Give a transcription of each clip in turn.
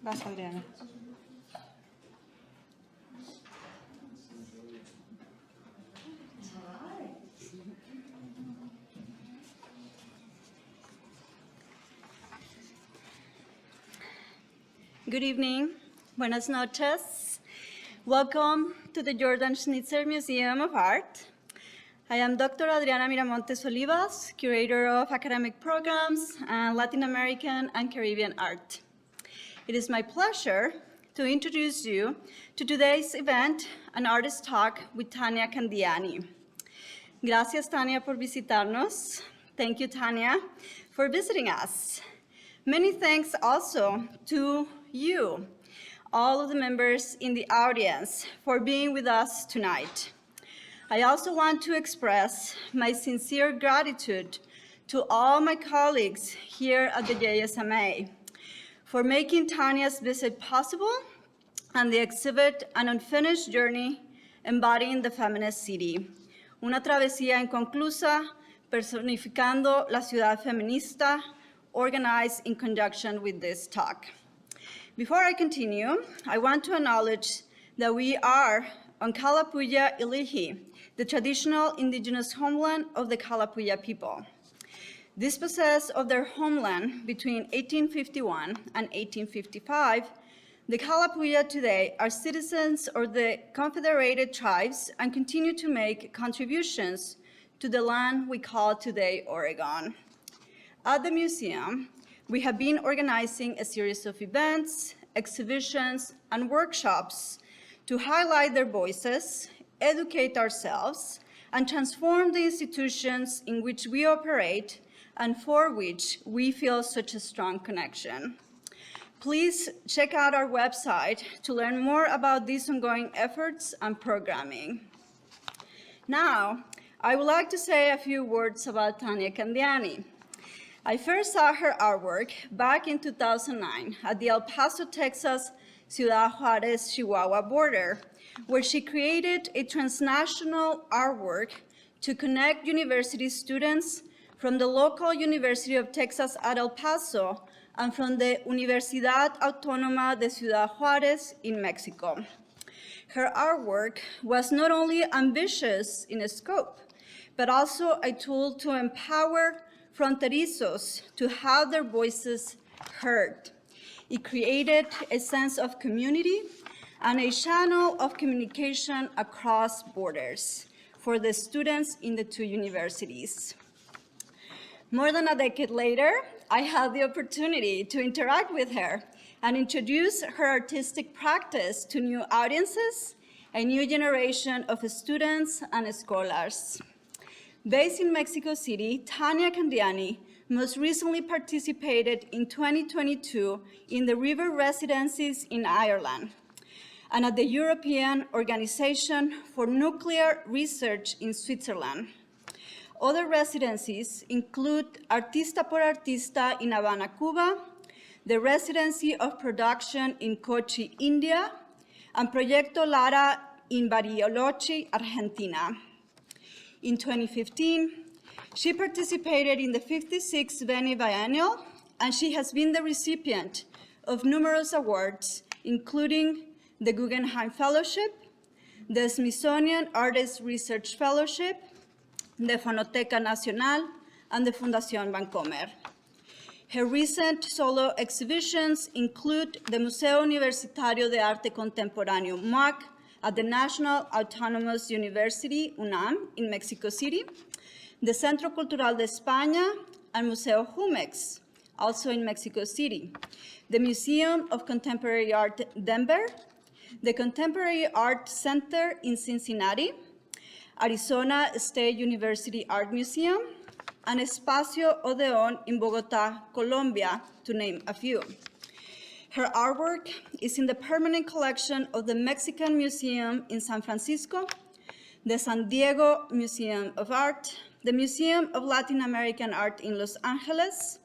Vas, Adriana. Good evening. Buenas noches. Welcome to the Jordan Schnitzer Museum of Art. I am Dr. Adriana Miramontes Olivas, Curator of Academic Programs and Latin American and Caribbean Art. It is my pleasure to introduce you to today's event, an artist talk with Tania Candiani. Gracias, Tania, por visitarnos. Thank you, Tania, for visiting us. Many thanks also to you, all of the members in the audience, for being with us tonight. I also want to express my sincere gratitude to all my colleagues here at the JSMA for making Tania's visit possible and the exhibit An Unfinished Journey Embodying the Feminist City, una travesía inconclusa personificando la ciudad feminista, organized in conjunction with this talk. Before I continue, I want to acknowledge that we are on Kalapuya Ilihi, the traditional indigenous homeland of the Kalapuya people. Dispossessed of their homeland between 1851 and 1855, the Kalapuya today are citizens of the Confederated Tribes and continue to make contributions to the land we call today Oregon. At the museum, we have been organizing a series of events, exhibitions, and workshops to highlight their voices, educate ourselves, and transform the institutions in which we operate and for which we feel such a strong connection. Please check out our website to learn more about these ongoing efforts and programming. Now, I would like to say a few words about Tania Candiani. I first saw her artwork back in 2009 at the El Paso, Texas, Ciudad Juarez, Chihuahua border, where she created a transnational artwork to connect university students from the local University of Texas at El Paso and from the Universidad Autónoma de Ciudad Juárez in Mexico. Her artwork was not only ambitious in scope, but also a tool to empower fronterizos to have their voices heard. It created a sense of community and a channel of communication across borders for the students in the two universities. More than a decade later, I had the opportunity to interact with her and introduce her artistic practice to new audiences, a new generation of students and scholars. Based in Mexico City, Tania Candiani most recently participated in 2022 in the River Residencies in Ireland and at the European Organization for Nuclear Research in Switzerland. Other residencies include Artista por Artista in Havana, Cuba, the Residency of Production in Kochi, India, and Proyecto Lara in Bariloche, Argentina. In 2015, she participated in the 56th Venice Biennial, and she has been the recipient of numerous awards, including the Guggenheim Fellowship, the Smithsonian Artist Research Fellowship, the Fonoteca Nacional, and the Fundación Bancomer. Her recent solo exhibitions include the Museo Universitario de Arte Contemporáneo, MUAC, at the National Autonomous University, UNAM, in Mexico City, the Centro Cultural de España, and Museo Jumex, also in Mexico City, the Museum of Contemporary Art, Denver, the Contemporary Art Center in Cincinnati, Arizona State University Art Museum, and Espacio Odeon in Bogotá, Colombia, to name a few. Her artwork is in the permanent collection of the Mexican Museum in San Francisco, the San Diego Museum of Art, the Museum of Latin American Art in Los Angeles,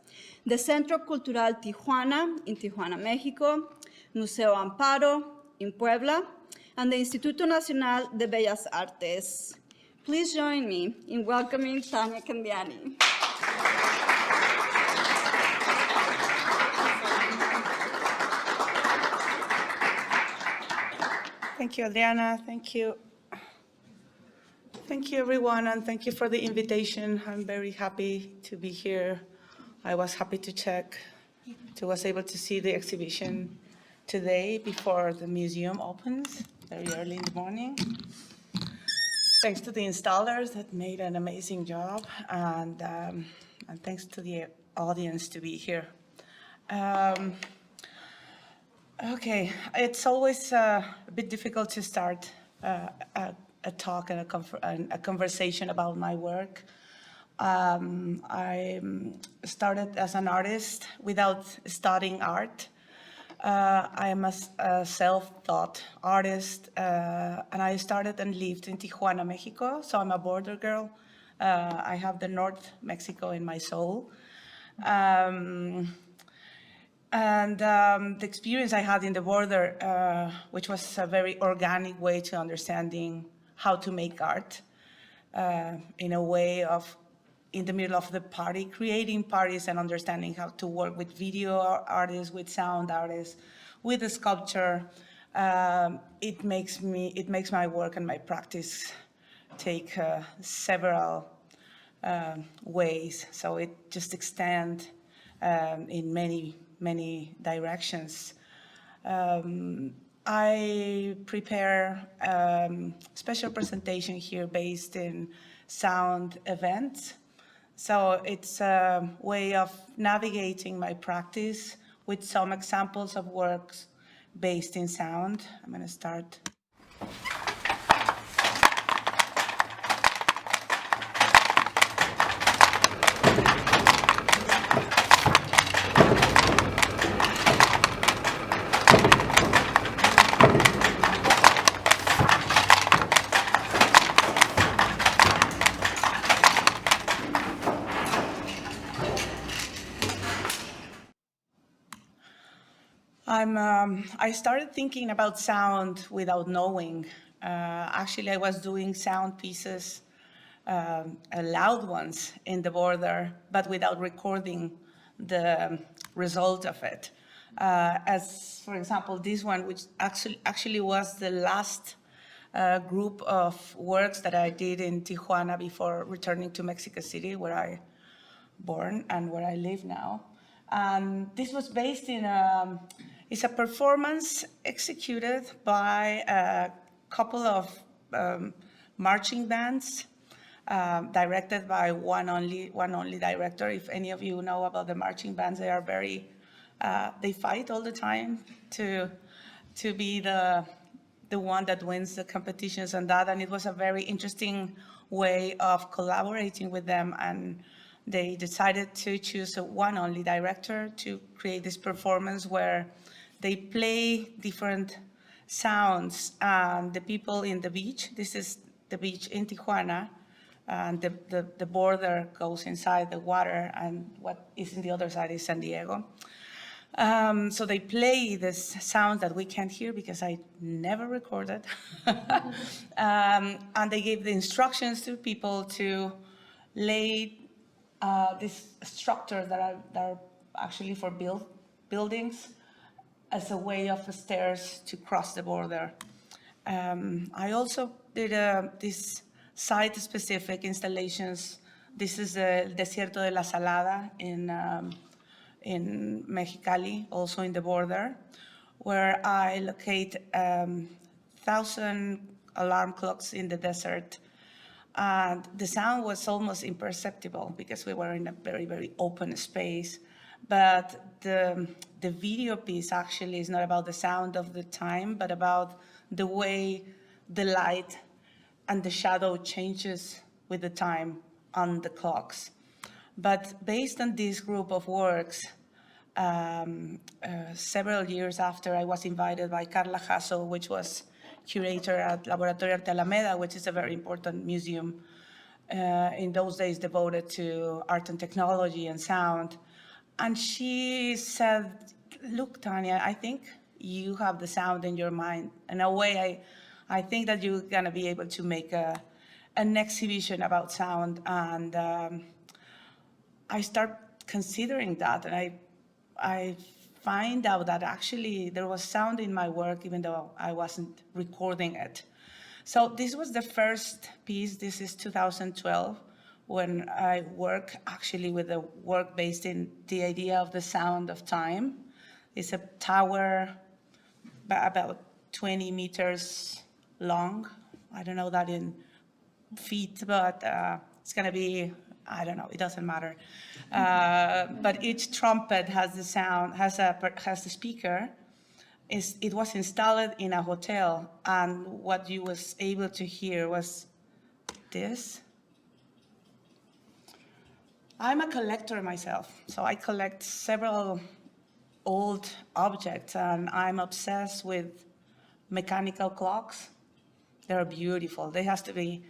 the Centro Cultural Tijuana in Tijuana, Mexico, Museo Amparo in Puebla, and the Instituto Nacional de Bellas Artes. Please join me in welcoming Tania Candiani. Thank you, Adriana. Thank you. Thank you, everyone, and thank you for the invitation. I'm very happy to be here. I was happy to was able to see the exhibition today before the museum opens, very early in the morning. Thanks to the installers that made an amazing job, and thanks to the audience to be here. Okay, it's always a bit difficult to start a talk and a conversation about my work. I started as an artist without studying art. I am a self-taught artist, and I started and lived in Tijuana, Mexico, so I'm a border girl. I have the North Mexico in my soul. The experience I had in the border, which was a very organic way to understanding how to make art, in a way of, in the middle of the party, creating parties and understanding how to work with video artists, with sound artists, with the sculpture. It makes my work and my practice take several ways. So it just extends in many directions. I prepare special presentation here based in sound events. So it's a way of navigating my practice with some examples of works based in sound. I'm going to start. I started thinking about sound without knowing. Actually, I was doing sound pieces, loud ones in the border, but without recording the result of it. As, for example, this one, which actually was the last group of works that I did in Tijuana before returning to Mexico City, where I born and where I live now. And this was based in it's a performance executed by a couple of marching bands, directed by one only director. If any of you know about the marching bands, they are very, they fight all the time to be the one that wins the competitions and that. And it was a very interesting way of collaborating with them, and they decided to choose a one only director to create this performance where they play different sounds. And the people in the beach, this is the beach in Tijuana, and the border goes inside the water, and what is in the other side is San Diego. So they play this sound that we can't hear because I never recorded. And they gave the instructions to people to lay these structures that are actually for buildings as a way of stairs to cross the border. I also did these site-specific installations. This is the Desierto de la Salada in Mexicali, also in the border, where I locate 1,000 alarm clocks in the desert. And the sound was almost imperceptible because we were in a very, very open space. But the video piece actually is not about the sound of the time, but about the way the light and the shadow changes with the time on the clocks. But based on this group of works, several years after, I was invited by Carla Hasso, which was curator at Laboratorio Arte Alameda, which is a very important museum in those days devoted to art and technology and sound. And she said, look, Tania, I think you have the sound in your mind. In a way, I think that you're going to be able to make an exhibition about sound. And I start considering that, and I find out that actually there was sound in my work, even though I wasn't recording it. So this was the first piece. This is 2012, when I work actually with a work based in the idea of the sound of time. It's a tower about 20 meters long. I don't know that in feet, but it's going to be, I don't know, it doesn't matter. But each trumpet has the sound, has the speaker. It was installed in a hotel, and what you was able to hear was this. I'm a collector myself, so I collect several old objects, and I'm obsessed with mechanical clocks. They're beautiful. They have to be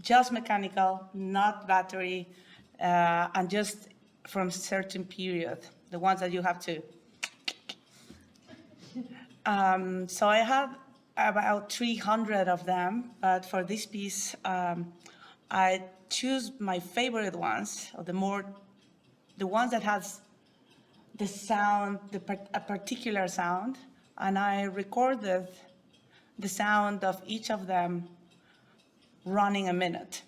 just mechanical, not battery, and just from a certain period, the ones that you have to. So I have about 300 of them, but for this piece, I choose my favorite ones, or the ones that has the sound, a particular sound, and I recorded the sound of each of them running a minute.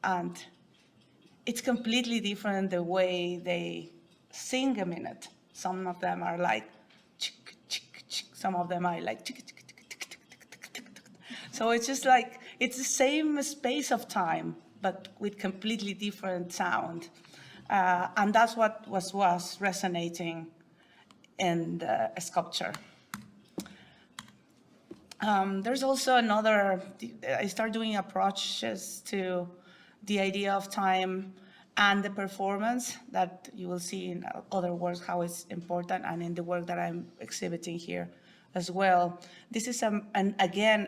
And it's completely different the way they sing a minute. Some of them are like, chick, chick, chick. Some of them are like, chick, chick, chick, chick, chick, chick, chick, chick. So it's just like, it's the same space of time, but with completely different sound. And that's what was resonating in the sculpture. There's also another, I start doing approaches to the idea of time and the performance that you will see in other works, how it's important, and in the work that I'm exhibiting here as well. This is, again,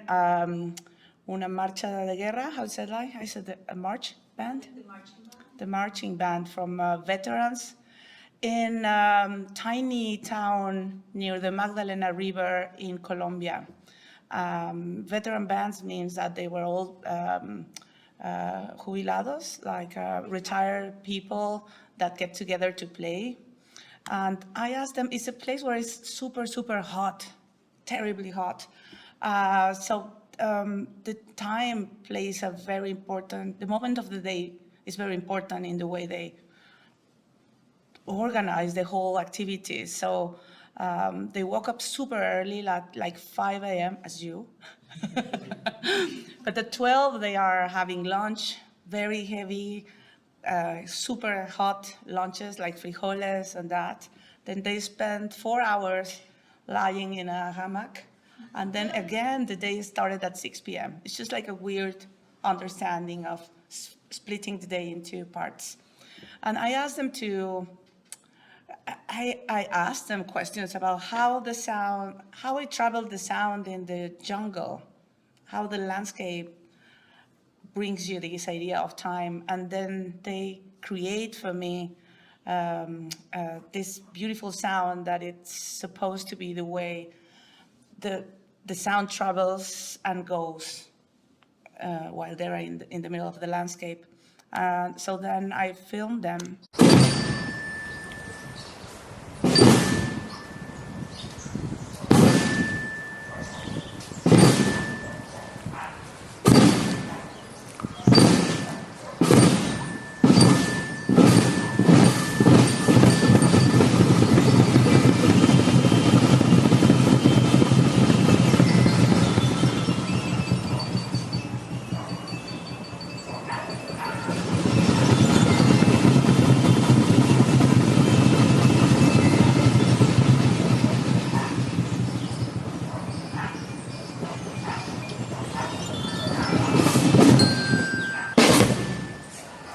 una marcha de guerra, how is it like? I said a march band? The marching band. The marching band from veterans in a tiny town near the Magdalena River in Colombia. Veteran bands means that they were all jubilados, like retired people that get together to play. And I asked them, it's a place where it's super, super hot, terribly hot. So the time plays a very important, the moment of the day is very important in the way they organize the whole activity. So they woke up super early, like 5 a.m. as you. But at 12, they are having lunch, very heavy, super hot lunches like frijoles and that. Then they spend 4 hours lying in a hammock. And then again, the day started at 6 p.m. It's just like a weird understanding of splitting the day into parts. And I asked them I asked them questions about how it traveled the sound in the jungle, how the landscape brings you this idea of time. And then they create for me this beautiful sound that it's supposed to be the way the sound travels and goes while they're in the middle of the landscape. So then I filmed them.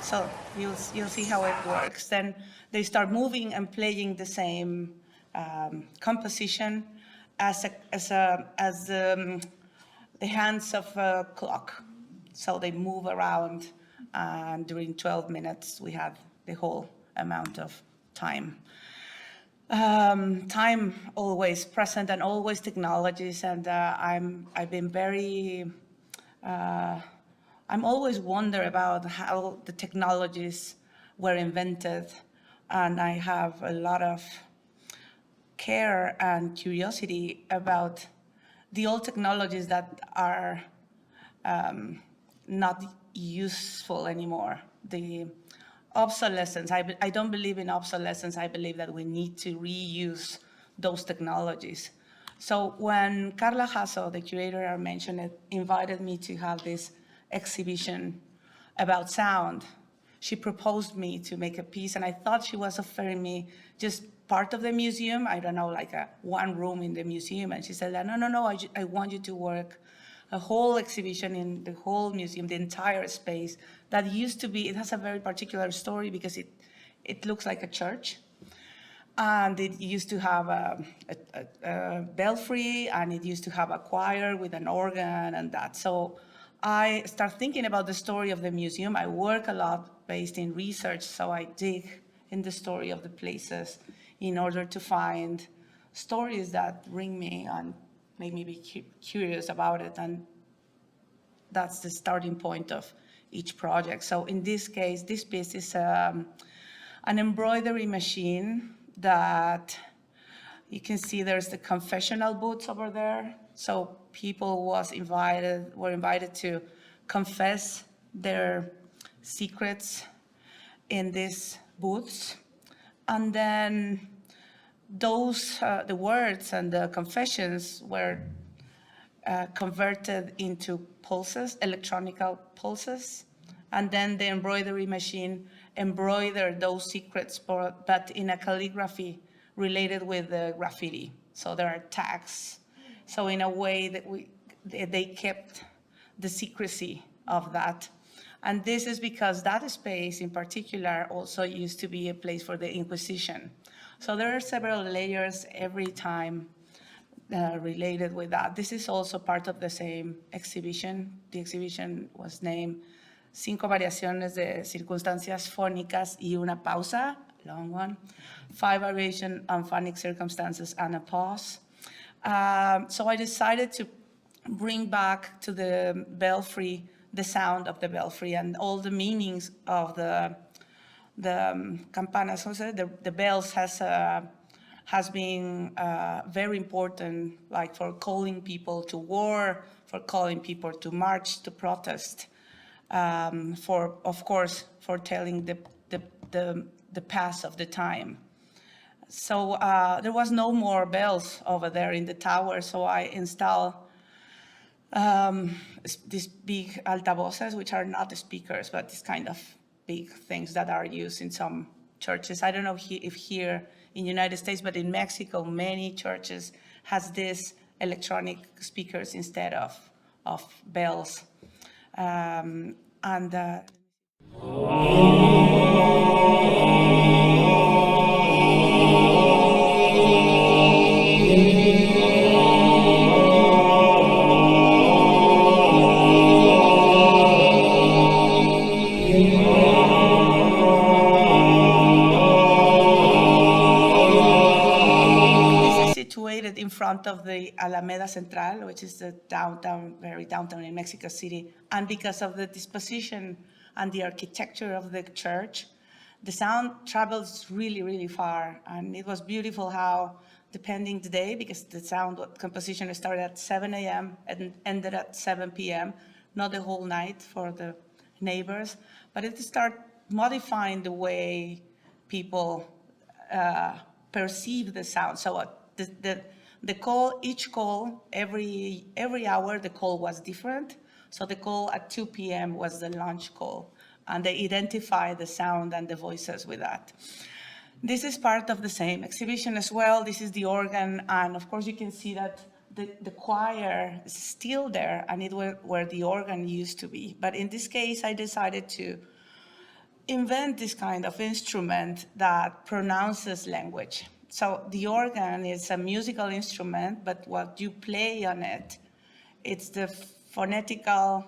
So you'll see how it works. Then they start moving and playing the same composition as the hands of a clock. So they move around, and during 12 minutes we have the whole amount of time. Time always present and always technologies, and I've been very. I'm always wonder about how the technologies were invented, and I have a lot of care and curiosity about the old technologies that are not useful anymore. The obsolescence, I don't believe in obsolescence. I believe that we need to reuse those technologies. So when Carla Hasso, the curator I mentioned, invited me to have this exhibition about sound, she proposed me to make a piece, and I thought she was offering me just part of the museum, I don't know, like one room in the museum, and she said, no, I want you to work a whole exhibition in the whole museum, the entire space that used to be, it has a very particular story because it looks like a church. And it used to have a belfry, and it used to have a choir with an organ and that. So I start thinking about the story of the museum. I work a lot based in research, so I dig in the story of the places in order to find stories that ring me and make me be curious about it. And that's the starting point of each project. So in this case, this piece is an embroidery machine that you can see there's the confessional booths over there. So people were invited to confess their secrets in these booths. And then those, the words and the confessions were converted into pulses, electronic pulses. And then the embroidery machine embroidered those secrets, but in a calligraphy related with the graffiti. So there are tags. So in a way that they kept the secrecy of that. And this is because that space in particular also used to be a place for the Inquisition. So there are several layers every time related with that. This is also part of the same exhibition. The exhibition was named Cinco variaciones de circunstancias fónicas y una pausa, long one. 5 variation on phonic circumstances and a pause. So I decided to bring back to the belfry the sound of the belfry and all the meanings of the campanas. The bells has been very important, like for calling people to war, for calling people to march, to protest, of course, for telling the past of the time. So there was no more bells over there in the tower, so I installed these big altavoces, which are not the speakers, but these kind of big things that are used in some churches. I don't know if here in the United States, but in Mexico, many churches has these electronic speakers instead of bells. In front of the Alameda Central, which is the very downtown in Mexico City. And because of the disposition and the architecture of the church, the sound travels really, really far. And it was beautiful how, depending the day, because the sound composition started at 7 a.m. and ended at 7 p.m., not the whole night for the neighbors, but it started modifying the way people perceive the sound. So the call, each call, every hour, the call was different. So the call at 2 p.m. was the lunch call, and they identify the sound and the voices with that. This is part of the same exhibition as well. This is the organ, and of course you can see that the choir is still there, and it was where the organ used to be. But in this case, I decided to invent this kind of instrument that pronounces language. So the organ is a musical instrument, but what you play on it, it's the phonetical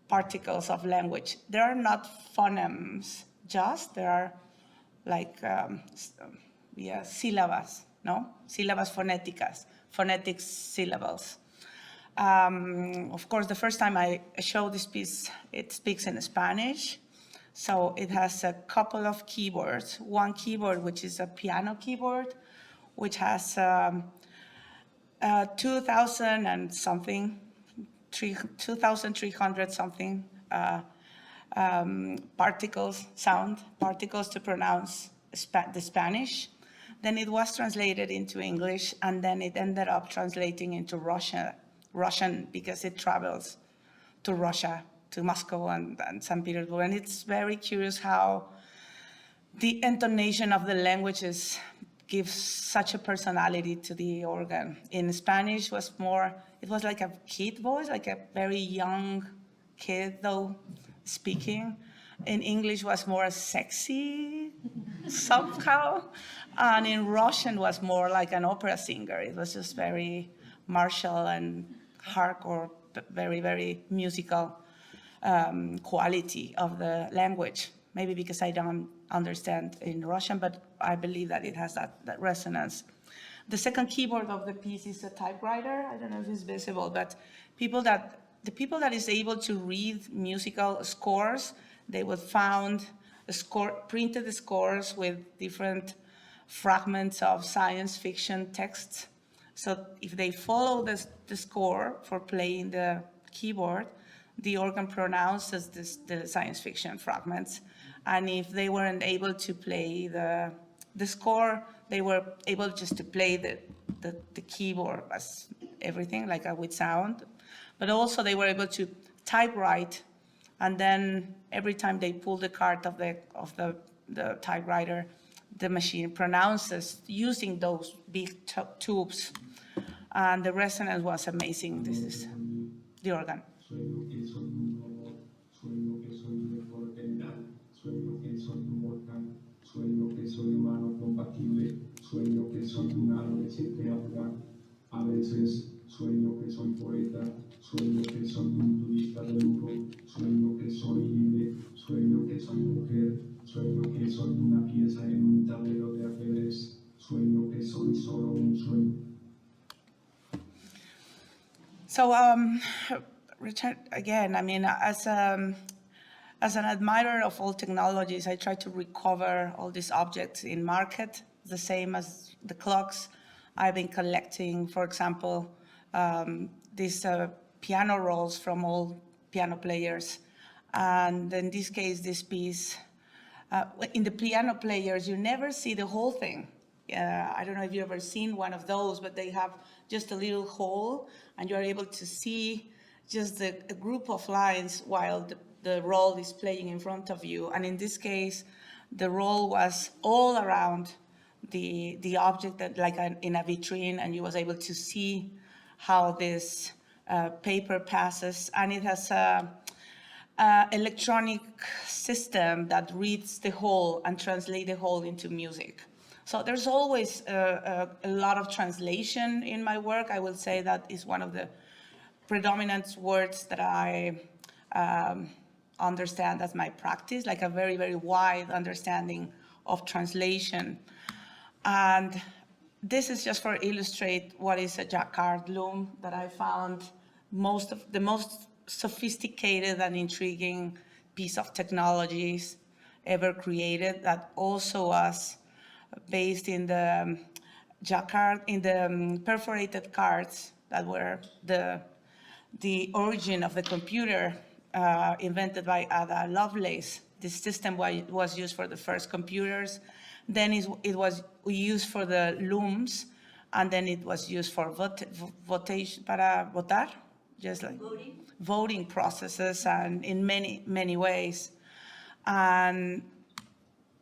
particles of language. There are not phonemes, there are like syllabus, no? Syllabus phonéticas, phonetic syllables. Of course, the first time I showed this piece, it speaks in Spanish. So it has a couple of keyboards. One keyboard, which is a piano keyboard, which has 2,000 and something, 2,300 something particles, sound particles to pronounce the Spanish. Then it was translated into English, and then it ended up translating into Russian because it travels to Russia, to Moscow and St. Petersburg. And it's very curious how the intonation of the languages gives such a personality to the organ. In Spanish it was like a kid voice, like a very young kid though speaking. In English was more sexy somehow. And in Russian was more like an opera singer. It was just very martial and hardcore, very, very musical quality of the language. Maybe because I don't understand in Russian, but I believe that it has that resonance. The second keyboard of the piece is a typewriter. I don't know if it's visible, but the people that is able to read musical scores, they would found printed scores with different fragments of science fiction texts. So if they follow the score for playing the keyboard, the organ pronounces the science fiction fragments. And if they weren't able to play the score, they were able just to play the keyboard as everything, like with sound. But also they were able to typewrite, and then every time they pull the card of the typewriter, the machine pronounces using those big tubes. And the resonance was amazing. This is the organ. Sueño que soy un robot, sueño que soy mejor general, sueño que soy un volcán, sueño que soy humano compatible, sueño que soy un adolescente afgano. A veces sueño que soy poeta, sueño que soy un turista de lujo, sueño que soy libre, sueño que soy mujer, sueño que soy una pieza en un tablero de ajedrez, sueño que soy solo un sueño. So, Richard, again, I mean, as an admirer of all technologies, I try to recover all these objects in market, the same as the clocks. I've been collecting, for example, these piano rolls from old piano players. And in this case, this piece, in the piano players, you never see the whole thing. I don't know if you've ever seen one of those, but they have just a little hole, and you're able to see just a group of lines while the roll is playing in front of you. And in this case, the roll was all around the object, that like in a vitrine, and you was able to see how this paper passes. And it has a electronic system that reads the whole and translates the whole into music. So there's always a lot of translation in my work. I will say that is one of the predominant words that I understand as my practice, like a very, very wide understanding of translation. And this is just for illustrate what is a jacquard loom that I found the most sophisticated and intriguing piece of technologies ever created, that also was based in the jacquard, in the perforated cards that were the origin of the computer invented by Ada Lovelace. This system was used for the first computers. Then it was used for the looms, and then it was used for votation, para votar, just like voting processes, and in many, many ways. And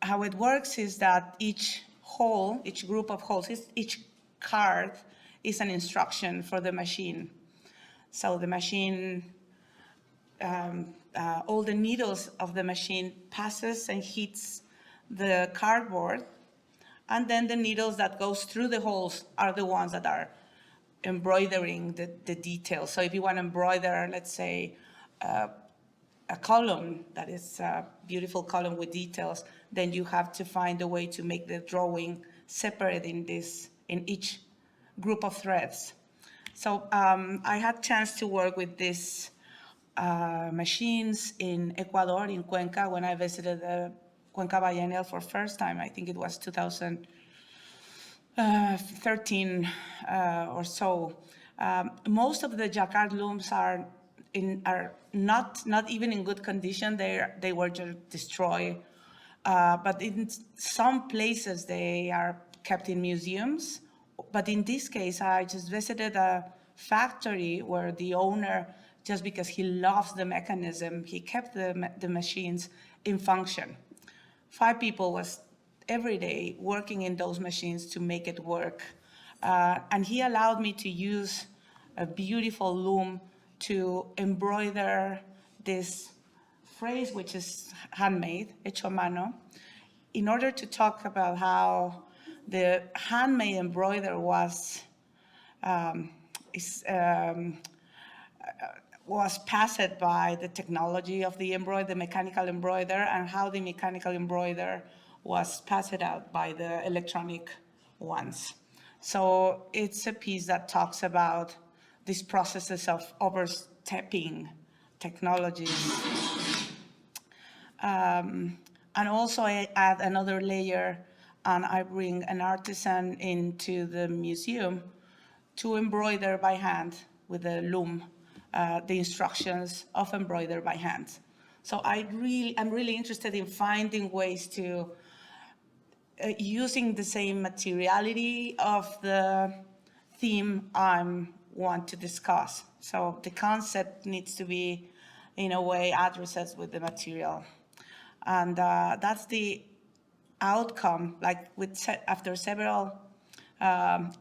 how it works is that each hole, each group of holes, each card is an instruction for the machine. So the machine, all the needles of the machine passes and hits the cardboard, and then the needles that goes through the holes are the ones that are embroidering the details. So if you want to embroider, let's say, a column that is a beautiful column with details, then you have to find a way to make the drawing separate in each group of threads. So I had chance to work with these machines in Ecuador, in Cuenca, when I visited the Cuenca Biennial for first time. I think it was 2012 13 or so. Most of the jacquard looms are not even in good condition. They were just destroyed. But in some places they are kept in museums. But in this case, I just visited a factory where the owner, just because he loves the mechanism, he kept the machines in function. 5 people was every day working in those machines to make it work. And he allowed me to use a beautiful loom to embroider this phrase, which is handmade, hecho a mano, in order to talk about how the handmade embroider was passed by the technology of the mechanical embroider, and how the mechanical embroider was passed out by the electronic ones. So it's a piece that talks about these processes of overstepping technologies. And also I add another layer, and I bring an artisan into the museum to embroider by hand with a loom the instructions of embroider by hand. So I'm really interested in finding ways to using the same materiality of the theme I want to discuss. So the concept needs to be, in a way, addressed with the material. And that's the outcome. Like after several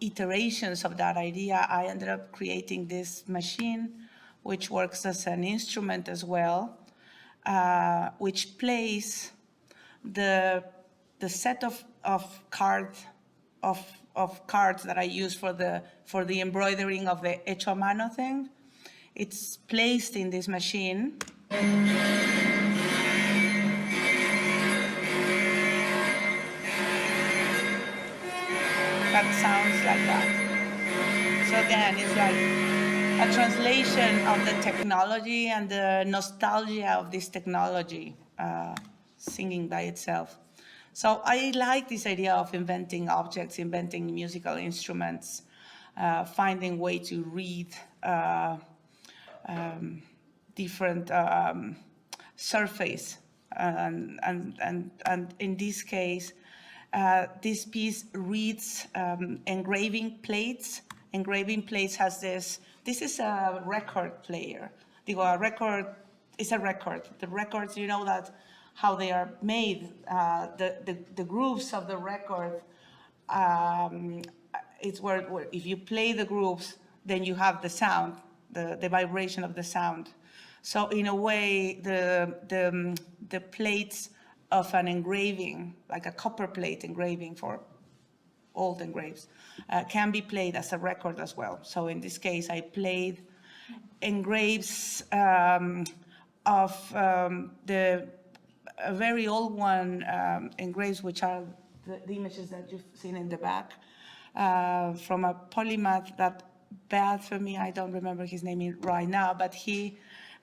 iterations of that idea, I ended up creating this machine, which works as an instrument as well, which plays the set of cards that I use for the embroidering of the hecho a mano thing. It's placed in this machine. That sounds like that. So again, it's like a translation of the technology and the nostalgia of this technology singing by itself. So I like this idea of inventing objects, inventing musical instruments, finding way to read different surface. And in this case, this piece reads engraving plates. Engraving plates has this is a record player. A record is a record. The records, you know that how they are made, the grooves of the record, it's where if you play the grooves, then you have the sound, the vibration of the sound. So in a way, the plates of an engraving, like a copper plate engraving for old engraves, can be played as a record as well. So in this case, I played engraves of a very old one, engraves, which are the images that you've seen in the back, from a polymath that bad for me, I don't remember his name right now, but he,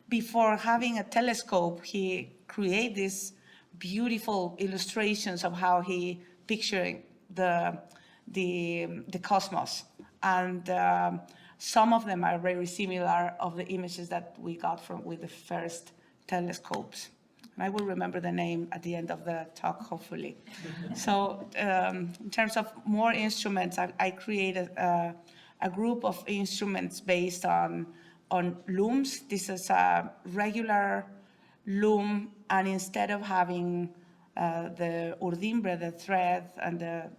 before having a telescope, he created these beautiful illustrations of how he pictured the cosmos. And some of them are very similar of the images that we got with the first telescopes. And I will remember the name at the end of the talk, hopefully. So in terms of more instruments, I created a group of instruments based on looms. This is a regular loom, and instead of having the urdimbre, the thread, and the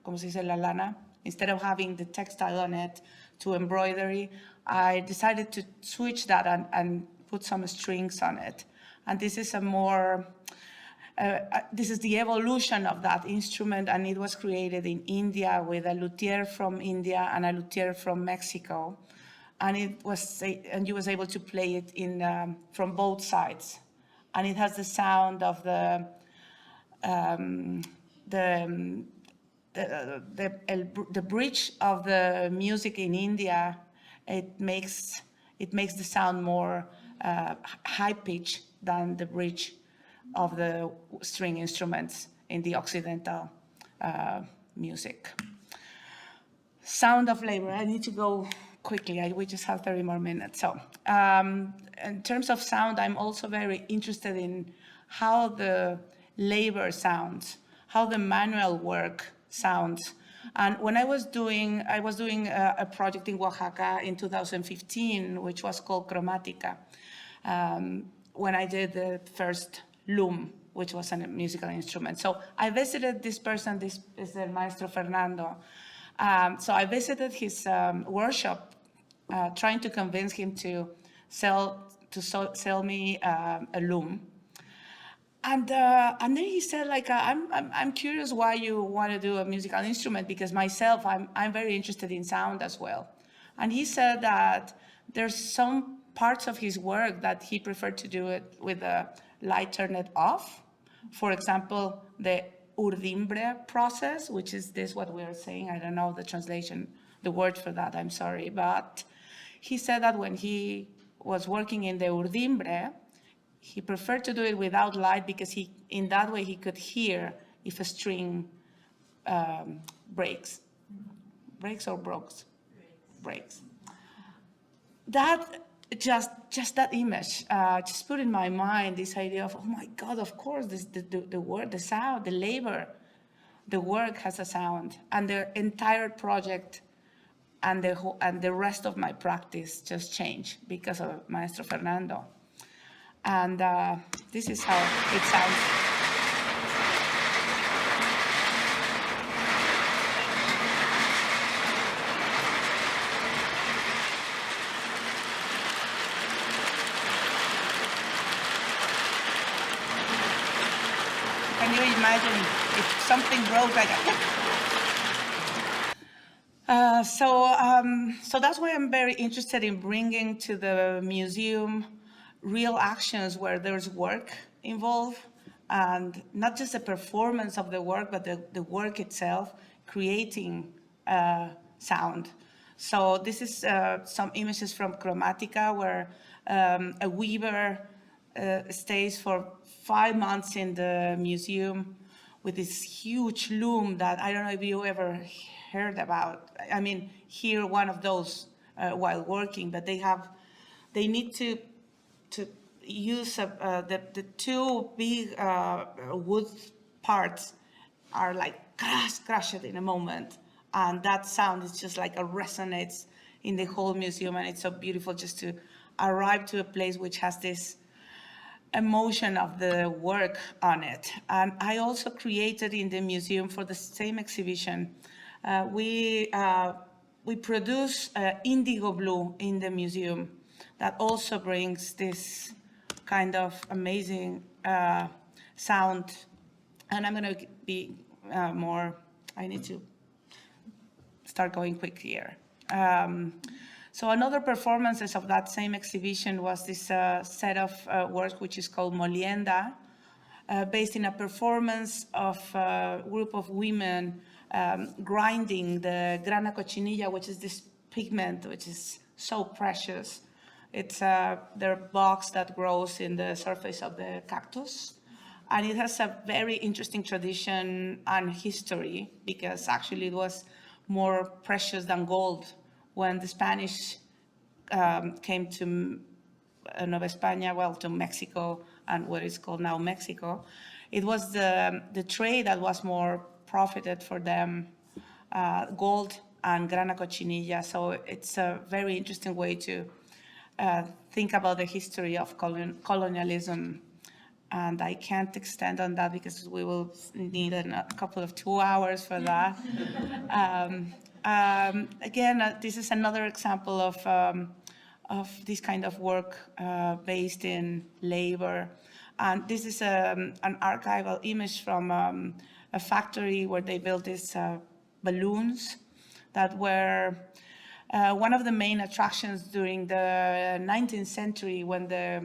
¿cómo se dice? La lana, instead of having the textile on it to embroidery, I decided to switch that and put some strings on it. And this is a more, this is the evolution of that instrument, and it was created in India with a luthier from India and a luthier from Mexico. And you was able to play it from both sides. And it has the sound of the bridge of the music in India. It makes the sound more high pitch than the bridge of the string instruments in the Occidental music. Sound of labor. I need to go quickly. We just have 30 more minutes. So in terms of sound, I'm also very interested in how the labor sounds, how the manual work sounds. And when I was doing a project in Oaxaca in 2015, which was called Chromatica, when I did the first loom, which was a musical instrument. So I visited this person, this is the Maestro Fernando. So I visited his workshop, trying to convince him to sell me a loom. And then he said, like, I'm curious why you want to do a musical instrument, because myself, I'm very interested in sound as well. And he said that there's some parts of his work that he preferred to do it with the light turned off. For example, the urdimbre process, which is this what we are saying. I don't know the translation, the word for that, I'm sorry. But he said that when he was working in the urdimbre, he preferred to do it without light because in that way he could hear if a string breaks. Breaks or breaks? Breaks. That just that image just put in my mind this idea of, oh my God, of course, the word, the sound, the labor, the work has a sound, and the entire project and the rest of my practice just changed because of Maestro Fernando. And this is how it sounds. Can you imagine if something broke like that? So that's why I'm very interested in bringing to the museum real actions where there's work involved, and not just the performance of the work, but the work itself, creating sound. So this is some images from Chromatica, where a weaver stays for 5 months in the museum with this huge loom that I don't know if you ever heard about. I mean, hear one of those while working, but they need to use the two big wood parts are like crushed in a moment, and that sound is just like resonates in the whole museum, and it's so beautiful just to arrive to a place which has this emotion of the work on it. And I also created in the museum for the same exhibition, we produce indigo blue in the museum that also brings this kind of amazing sound. And I'm going to be I need to start going quick here. So another performances of that same exhibition was this set of work which is called Molienda, based in a performance of a group of women grinding the grana cochinilla, which is this pigment which is so precious. It's their box that grows in the surface of the cactus. And it has a very interesting tradition and history, because actually it was more precious than gold when the Spanish came to Nueva España, well, to Mexico and what is called now Mexico. It was the trade that was more profited for them, gold and grana cochinilla. So it's a very interesting way to think about the history of colonialism. And I can't extend on that because we will need a couple of 2 hours for that. Again, this is another example of this kind of work based in labor. And this is an archival image from a factory where they built these balloons that were one of the main attractions during the 19th century when the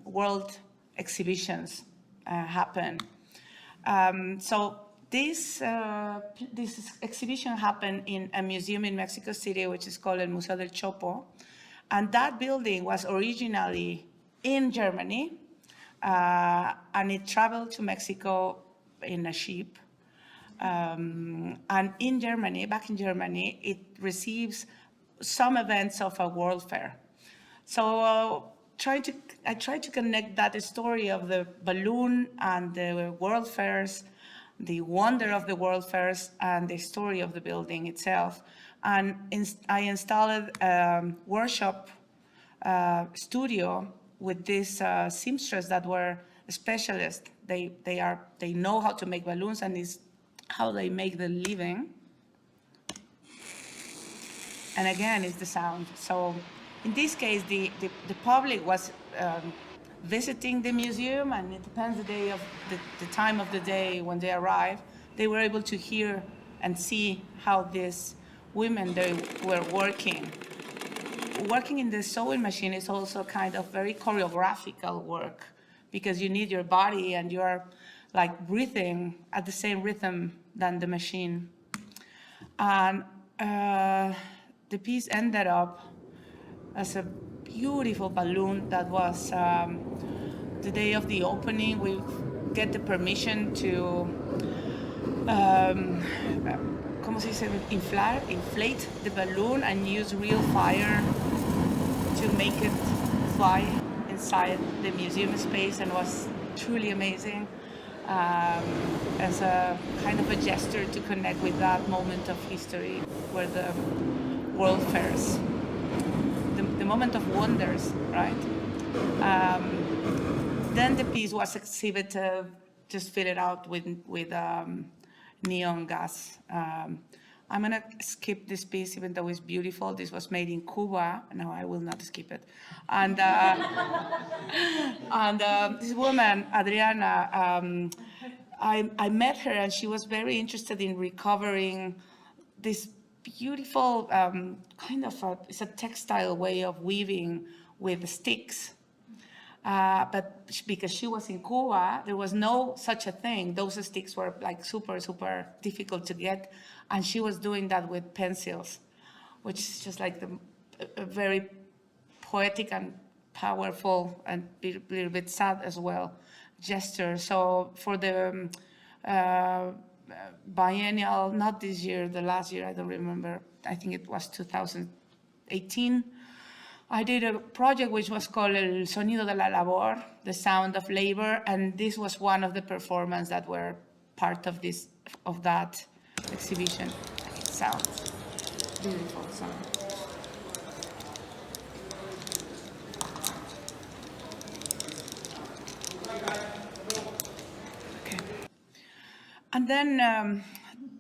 world exhibitions happened. So this exhibition happened in a museum in Mexico City, which is called el Museo del Chopo. And that building was originally in Germany, and it traveled to Mexico in a ship. And in Germany, back in Germany, it receives some events of a World Fair. So I tried to connect that story of the balloon and the World Fairs, the wonder of the World Fairs, and the story of the building itself. And I installed a workshop studio with these seamstresses that were specialists. They know how to make balloons, and it's how they make the living. And again, it's the sound. So in this case, the public was visiting the museum, and it depends the time of the day when they arrive. They were able to hear and see how these women, they were working. Working in the sewing machine is also kind of very choreographical work, because you need your body and you are like breathing at the same rhythm than the machine. And the piece ended up as a beautiful balloon that was the day of the opening. We get the permission to ¿cómo se dice? Inflate the balloon and use real fire to make it fly inside the museum space, and was truly amazing as a kind of a gesture to connect with that moment of history where the World Fairs, the moment of wonders, right? Then the piece was exhibited, just fitted out with neon gas. I'm gonna skip this piece, even though it's beautiful. This was made in Cuba. No, I will not skip it. And this woman, Adriana, I met her, and she was very interested in recovering this beautiful kind of it's a textile way of weaving with sticks. But because she was in Cuba, there was no such a thing. Those sticks were like super, super difficult to get. And she was doing that with pencils, which is just like a very poetic and powerful and a little bit sad as well gesture. So for the biennial, not this year, the last year, I don't remember, I think it was 2018, I did a project which was called El Sonido de la Labor, the sound of labor, and this was one of the performances that were part of that exhibition. It sounds beautiful sound. Okay. And then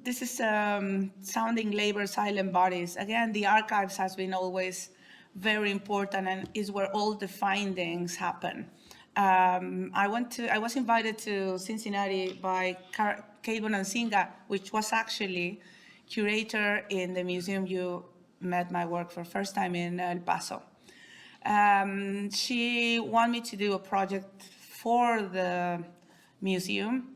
this is sounding labor, silent bodies. Again, the archives has been always very important and is where all the findings happen. I was invited to Cincinnati by Kate Bonansinga, which was actually curator in the museum you met my work for first time in El Paso. She wanted me to do a project for the museum.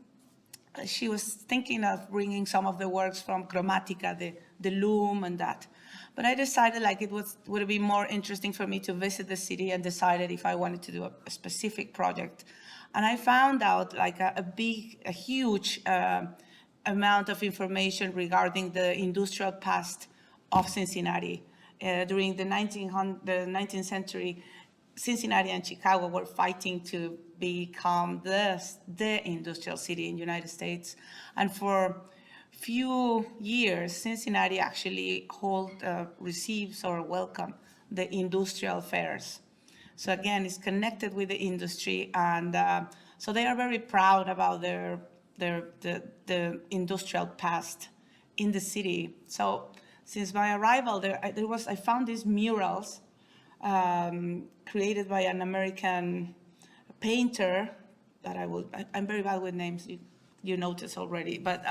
She was thinking of bringing some of the works from Chromatica, the loom and that. But I decided like would be more interesting for me to visit the city, and decided if I wanted to do a specific project. And I found out like a huge amount of information regarding the industrial past of Cincinnati. During the 19th century, Cincinnati and Chicago were fighting to become the industrial city in the United States. And for few years, Cincinnati actually receives or welcome the industrial fairs. So again, it's connected with the industry, and so they are very proud about the industrial past in the city. So since my arrival, I found these murals created by an American painter that I'm very bad with names. You notice already, but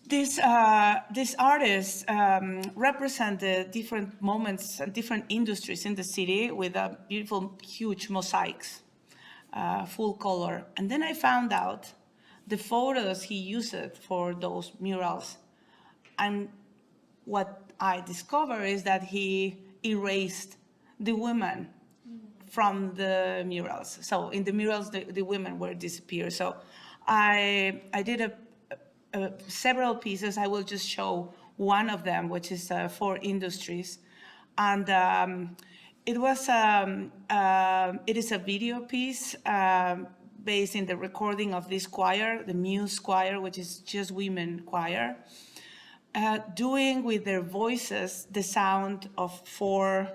these artists represent the different moments and different industries in the city with beautiful, huge mosaics, full color. And then I found out the photos he used for those murals. And what I discovered is that he erased the women from the murals. So in the murals, the women were disappeared. So I did several pieces. I will just show one of them, which is for industries. And it is a video piece based in the recording of this choir, the Muse Choir, which is just women choir, doing with their voices the sound of four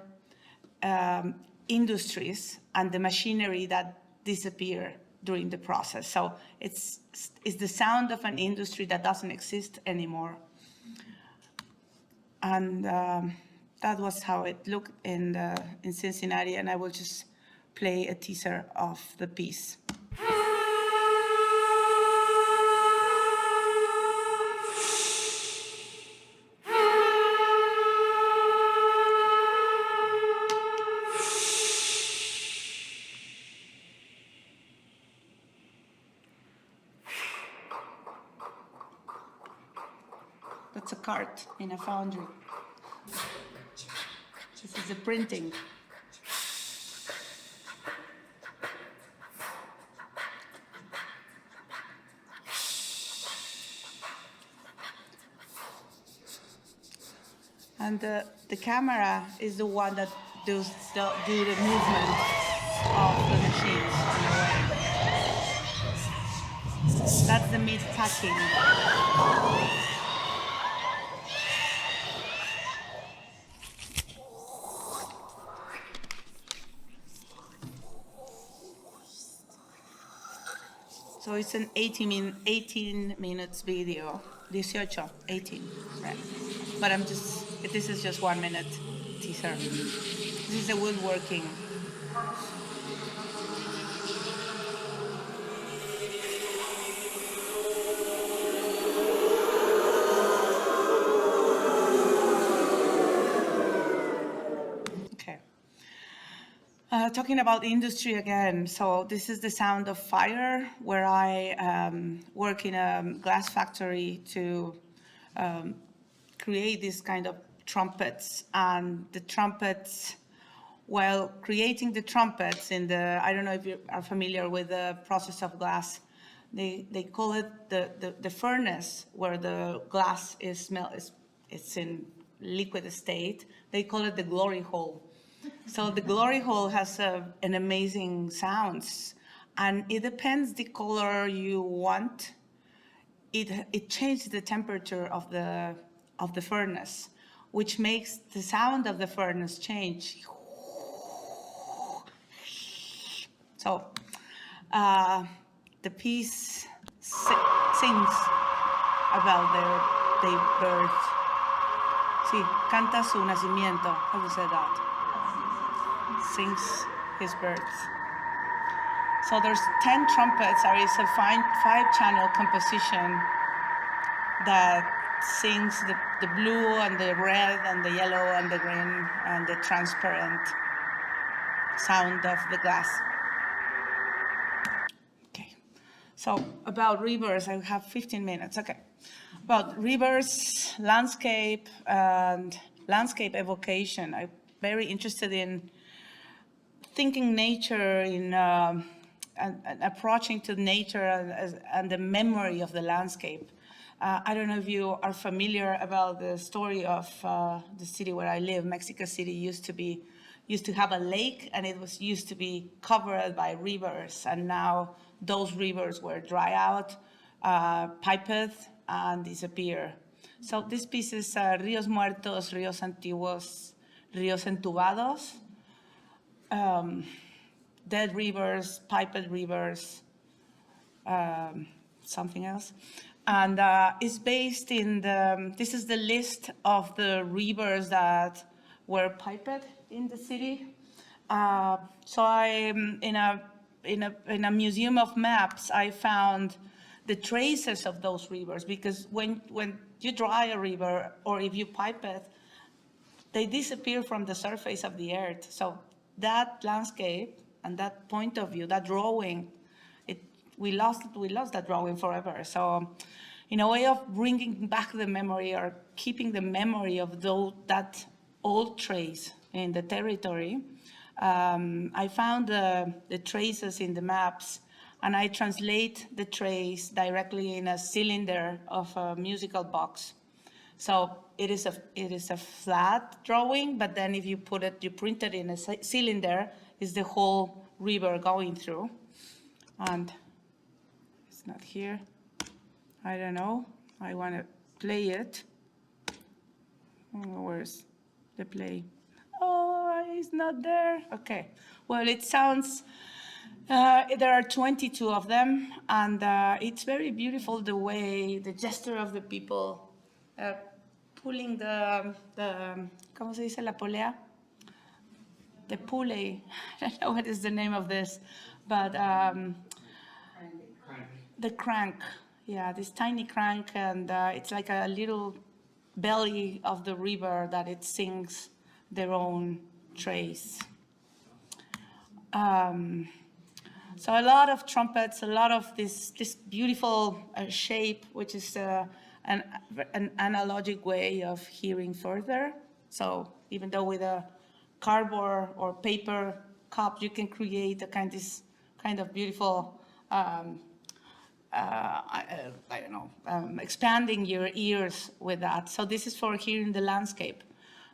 industries and the machinery that disappear during the process. So it's the sound of an industry that doesn't exist anymore. And that was how it looked in Cincinnati, and I will just play a teaser of the piece. That's a cart in a foundry. This is the printing. And the camera is the one that do the movement of the machines in a way. That's the meat packing. So it's an 18 minutes video, 18, right? But this is just 1 minute teaser. This is the woodworking. Okay. Talking about industry again, so this is the sound of fire, where I work in a glass factory to create this kind of trumpets. And the trumpets, while creating the trumpets I don't know if you are familiar with the process of glass, they call it the furnace where the glass it's in liquid state. They call it the glory hole. So the glory hole has an amazing sounds, and it depends the color you want. It changes the temperature of the furnace, which makes the sound of the furnace change. So the piece sings about their birth. Sí, canta su nacimiento. How do you say that? Sings his birth. So there's 10 trumpets. There is a 5-channel composition that sings the blue and the red and the yellow and the green and the transparent sound of the glass. Okay. So about rivers, I have 15 minutes. Okay. About rivers, landscape, and landscape evocation. I'm very interested in thinking nature and approaching to nature and the memory of the landscape. I don't know if you are familiar about the story of the city where I live. Mexico City used to have a lake, and it used to be covered by rivers, and now those rivers were dry out, piped, and disappear. So this piece is Ríos Muertos, Ríos Antiguos, Ríos Entubados. Dead rivers, piped rivers, something else. And it's based in this is the list of the rivers that were piped in the city. So I'm in a museum of maps, I found the traces of those rivers, because when you dry a river or if you pipe it, they disappear from the surface of the earth. So that landscape and that point of view, that drawing, we lost that drawing forever. So in a way of bringing back the memory or keeping the memory of that old trace in the territory, I found the traces in the maps, and I translate the trace directly in a cylinder of a musical box. So it is a flat drawing, but then if you print it in a cylinder, it's the whole river going through. And it's not here. I don't know. I want to play it. Where's the play? Oh, it's not there. Okay. Well, it sounds, there are 22 of them, and it's very beautiful the way, the gesture of the people pulling the ¿cómo se dice la polea? The pulley. I don't know what is the name of this, but the crank. Yeah, this tiny crank, and it's like a little belly of the river that it sings their own trace. So a lot of trumpets, a lot of this beautiful shape, which is an analogic way of hearing further. So even though with a cardboard or paper cup, you can create a kind of beautiful, I don't know, expanding your ears with that. So this is for hearing the landscape.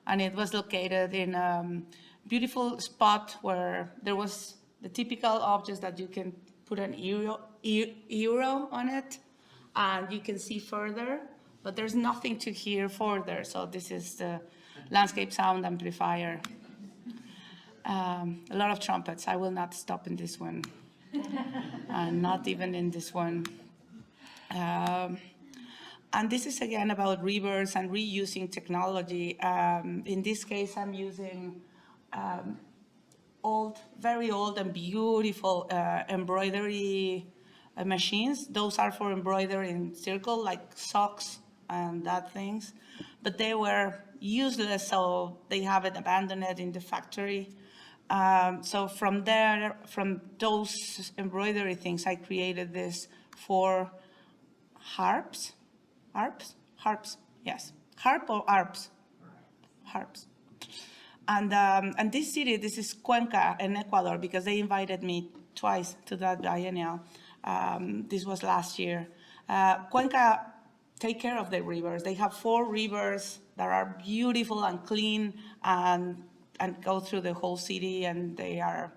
And it was located in a beautiful spot where there was the typical objects that you can put an euro on it, and you can see further, but there's nothing to hear further. So this is the landscape sound amplifier. A lot of trumpets. I will not stop in this one, and not even in this one. And this is again about rivers and reusing technology. In this case, I'm using very old and beautiful embroidery machines. Those are for embroidering circle, like socks and that things. But they were useless, so they have it abandoned in the factory. So from those embroidery things, I created this 4 harps. Yes. Harp or arps? Harps. And this city, this is Cuenca in Ecuador, because they invited me twice to that biennial. This was last year. Cuenca take care of the rivers. They have 4 rivers that are beautiful and clean and go through the whole city, and they have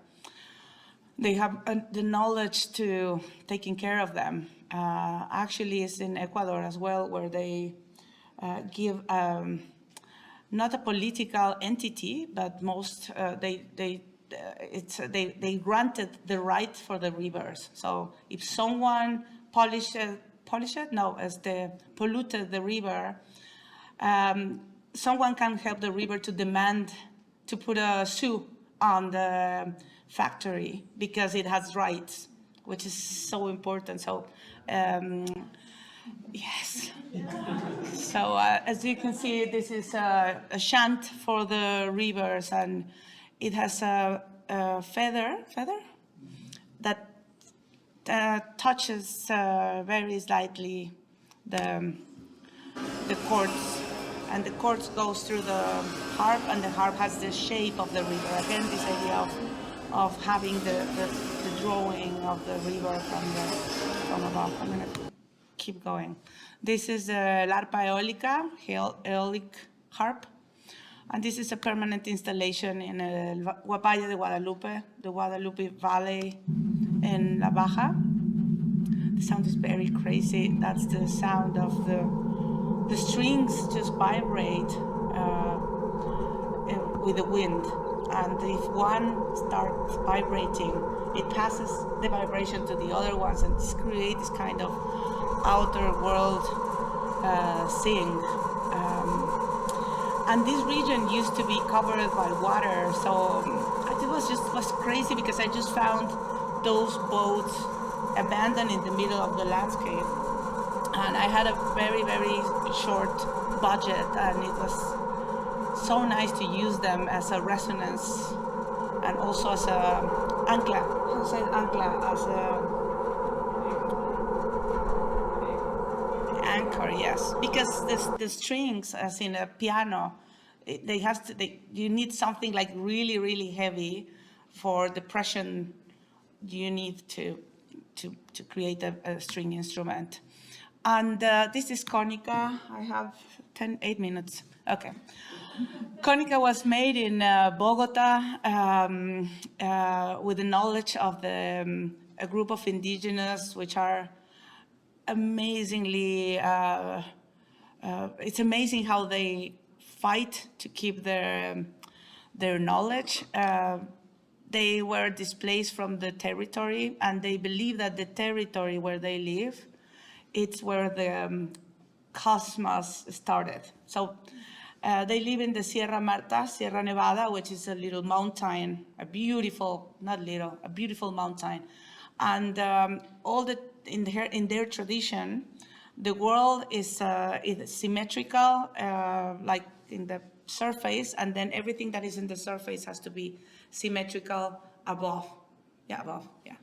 the knowledge to taking care of them. Actually, it's in Ecuador as well, where they give not a political entity, but they granted the right for the rivers. So if someone polluted the river, someone can help the river to demand to put a sue on the factory because it has rights, which is so important. So yes. So as you can see, this is a chant for the rivers, and it has a feather that touches very slightly the chords, and the chords goes through the harp, and the harp has the shape of the river. Again, this idea of having the drawing of the river from above. I'm gonna keep going. This is the Larpa Eólica, aeolic harp. And this is a permanent installation in El Valle de Guadalupe, the Guadalupe Valley in La Baja. The sound is very crazy. That's the sound of the strings just vibrate with the wind. And if one starts vibrating, it passes the vibration to the other ones, and this creates this kind of outer world sing. And this region used to be covered by water, so it was crazy because I just found those boats abandoned in the middle of the landscape. And I had a very, very short budget, and it was so nice to use them as a resonance and also as a ancla. How to say ancla? As a anchor, yes. Because the strings, as in a piano, you need something like really, really heavy for the pressure you need to to create a string instrument. And this is Konica. I have 8 minutes. Okay. Konica was made in Bogota with the knowledge of a group of indigenous, which are amazingly, it's amazing how they fight to keep their knowledge. They were displaced from the territory, and they believe that the territory where they live, it's where the cosmos started. So they live in the Sierra Marta, Sierra Nevada, which is a little mountain, a beautiful, not little, a beautiful mountain. And in their tradition, the world is symmetrical, like in the surface, and then everything that is in the surface has to be symmetrical above. Yeah, above, yeah.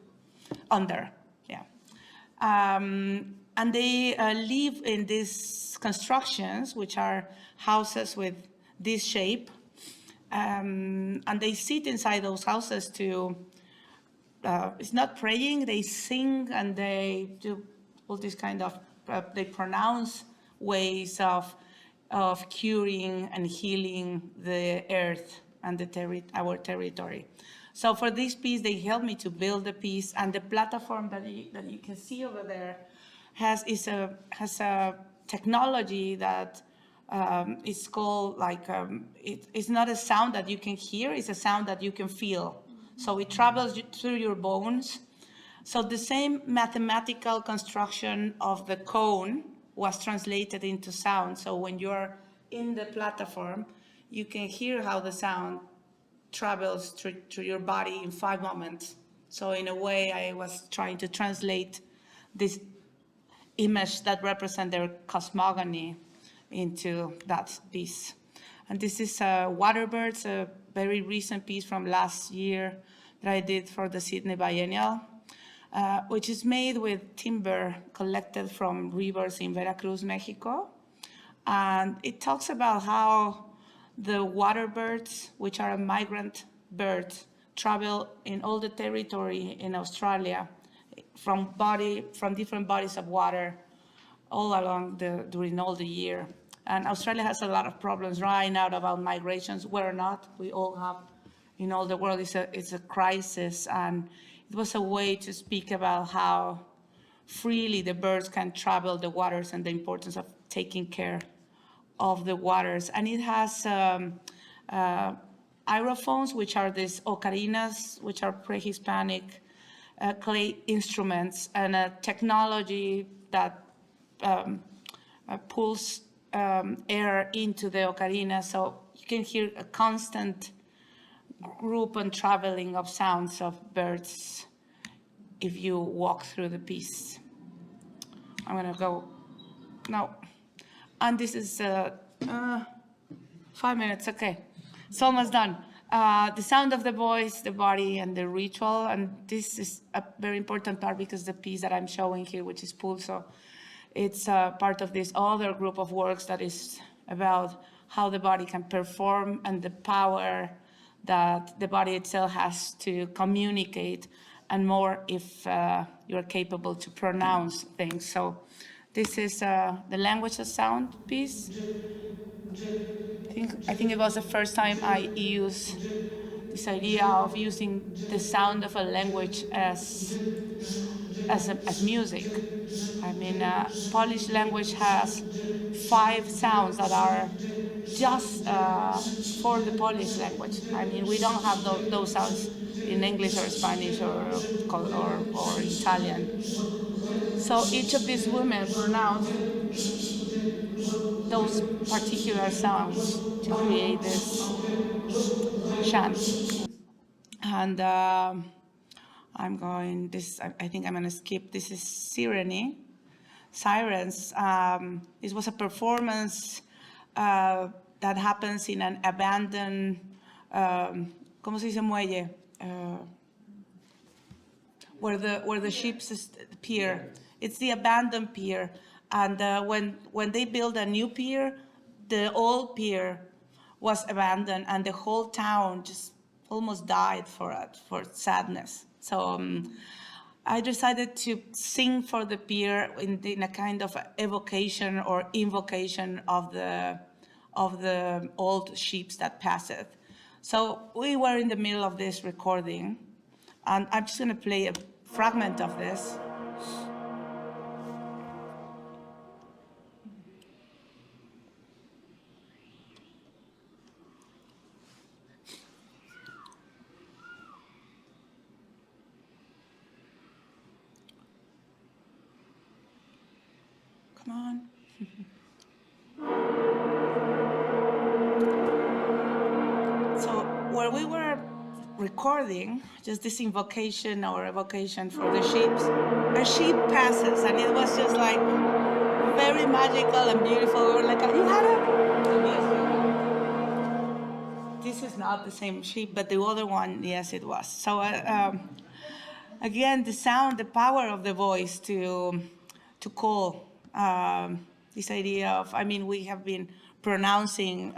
Under, yeah. And they live in these constructions, which are houses with this shape. And they sit inside those houses to, it's not praying, they sing and they do all this kind of, they pronounce ways of curing and healing the earth and our territory. So for this piece, they helped me to build the piece, and the platform that you can see over there has a technology that is called it's not a sound that you can hear, it's a sound that you can feel. So it travels through your bones. So the same mathematical construction of the cone was translated into sound. So when you're in the platform, you can hear how the sound travels through your body in 5 moments. So in a way, I was trying to translate this image that represents their cosmogony into that piece. And this is Waterbirds, a very recent piece from last year that I did for the Sydney Biennial, which is made with timber collected from rivers in Veracruz, Mexico. And it talks about how the waterbirds, which are migrant birds, travel in all the territory in Australia from different bodies of water all along during all the year. And Australia has a lot of problems right now about migrations. Whether or not we all have in all the world, it's a crisis. And it was a way to speak about how freely the birds can travel the waters and the importance of taking care of the waters. And it has aerophones, which are these ocarinas, which are pre-Hispanic clay instruments, and a technology that pulls air into the ocarina, so you can hear a constant group and traveling of sounds of birds if you walk through the piece. I'm gonna go now. And this is 5 minutes, okay. It's almost done. The sound of the voice, the body, and the ritual. And this is a very important part because the piece that I'm showing here, which is Pulso, it's part of this other group of works that is about how the body can perform and the power that the body itself has to communicate, and more if you're capable to pronounce things. So this is the language of sound piece. I think it was the first time I used this idea of using the sound of a language as music. I mean, Polish language has 5 sounds that are just for the Polish language. I mean, we don't have those sounds in English or Spanish or Italian. So each of these women pronounce those particular sounds to create this chant. And I'm going, I think I'm going to skip. This is Sirens. This was a performance that happens in an abandoned, ¿cómo se dice muelle? Where the ships pier. It's the abandoned pier. And when they build a new pier, the old pier was abandoned, and the whole town just almost died for sadness. So I decided to sing for the pier in a kind of evocation or invocation of the old ships that passed. So we were in the middle of this recording, and I'm just going to play a fragment of this. Come on. So where we were recording, just this invocation or evocation for the ships, a ship passes, and it was just like very magical and beautiful. We were like, you had it? This is not the same ship, but the other one, yes, it was. So again, the sound, the power of the voice to call this idea of, I mean, we have been pronouncing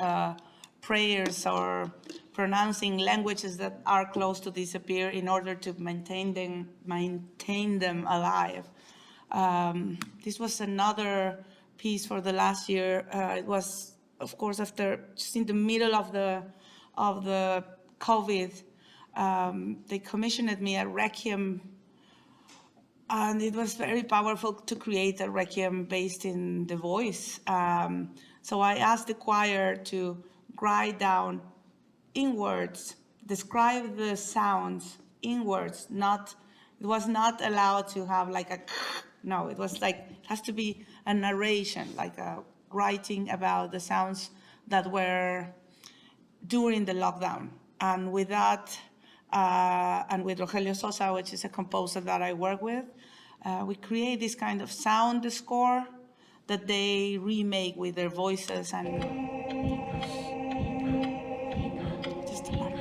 prayers or pronouncing languages that are close to disappear in order to maintain them alive. This was another piece for the last year. It was, of course, after just in the middle of the COVID. They commissioned me a requiem, and it was very powerful to create a requiem based in the voice. So I asked the choir to write down in words, describe the sounds in words. It was not allowed to have like a, no, it was like, it has to be a narration, like a writing about the sounds that were during the lockdown. And with that, and with Rogelio Sosa, which is a composer that I work with, we create this kind of sound score that they remake with their voices and just a part.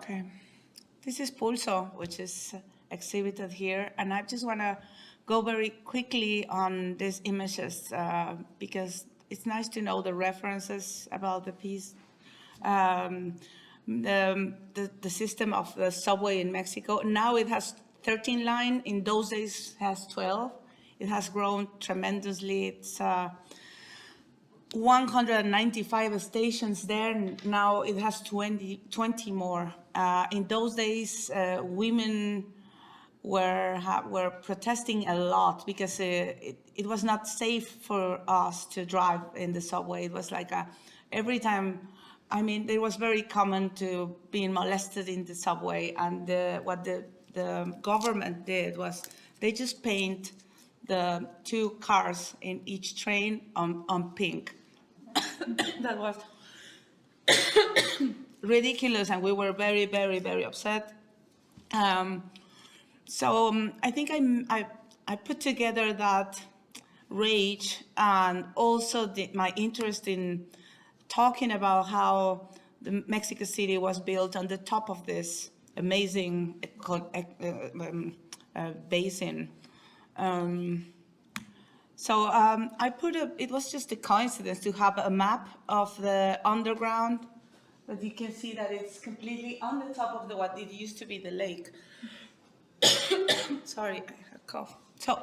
Okay. This is Pulso, which is exhibited here, and I just want to go very quickly on these images because it's nice to know the references about the piece. The system of the subway in Mexico, now it has 13 lines. In those days, it has 12. It has grown tremendously. It's 195 stations there. Now it has 20 more. In those days, women were protesting a lot because it was not safe for us to drive in the subway. It was like every time, I mean, it was very common to being molested in the subway. And what the government did was they just paint the 2 cars in each train on pink. That was ridiculous, and we were very, very, very upset. So I think I put together that rage and also my interest in talking about how the Mexico City was built on the top of this amazing basin. So I it was just a coincidence to have a map of the underground, but you can see that it's completely on the top of what it used to be the lake. Sorry, I have a cough. So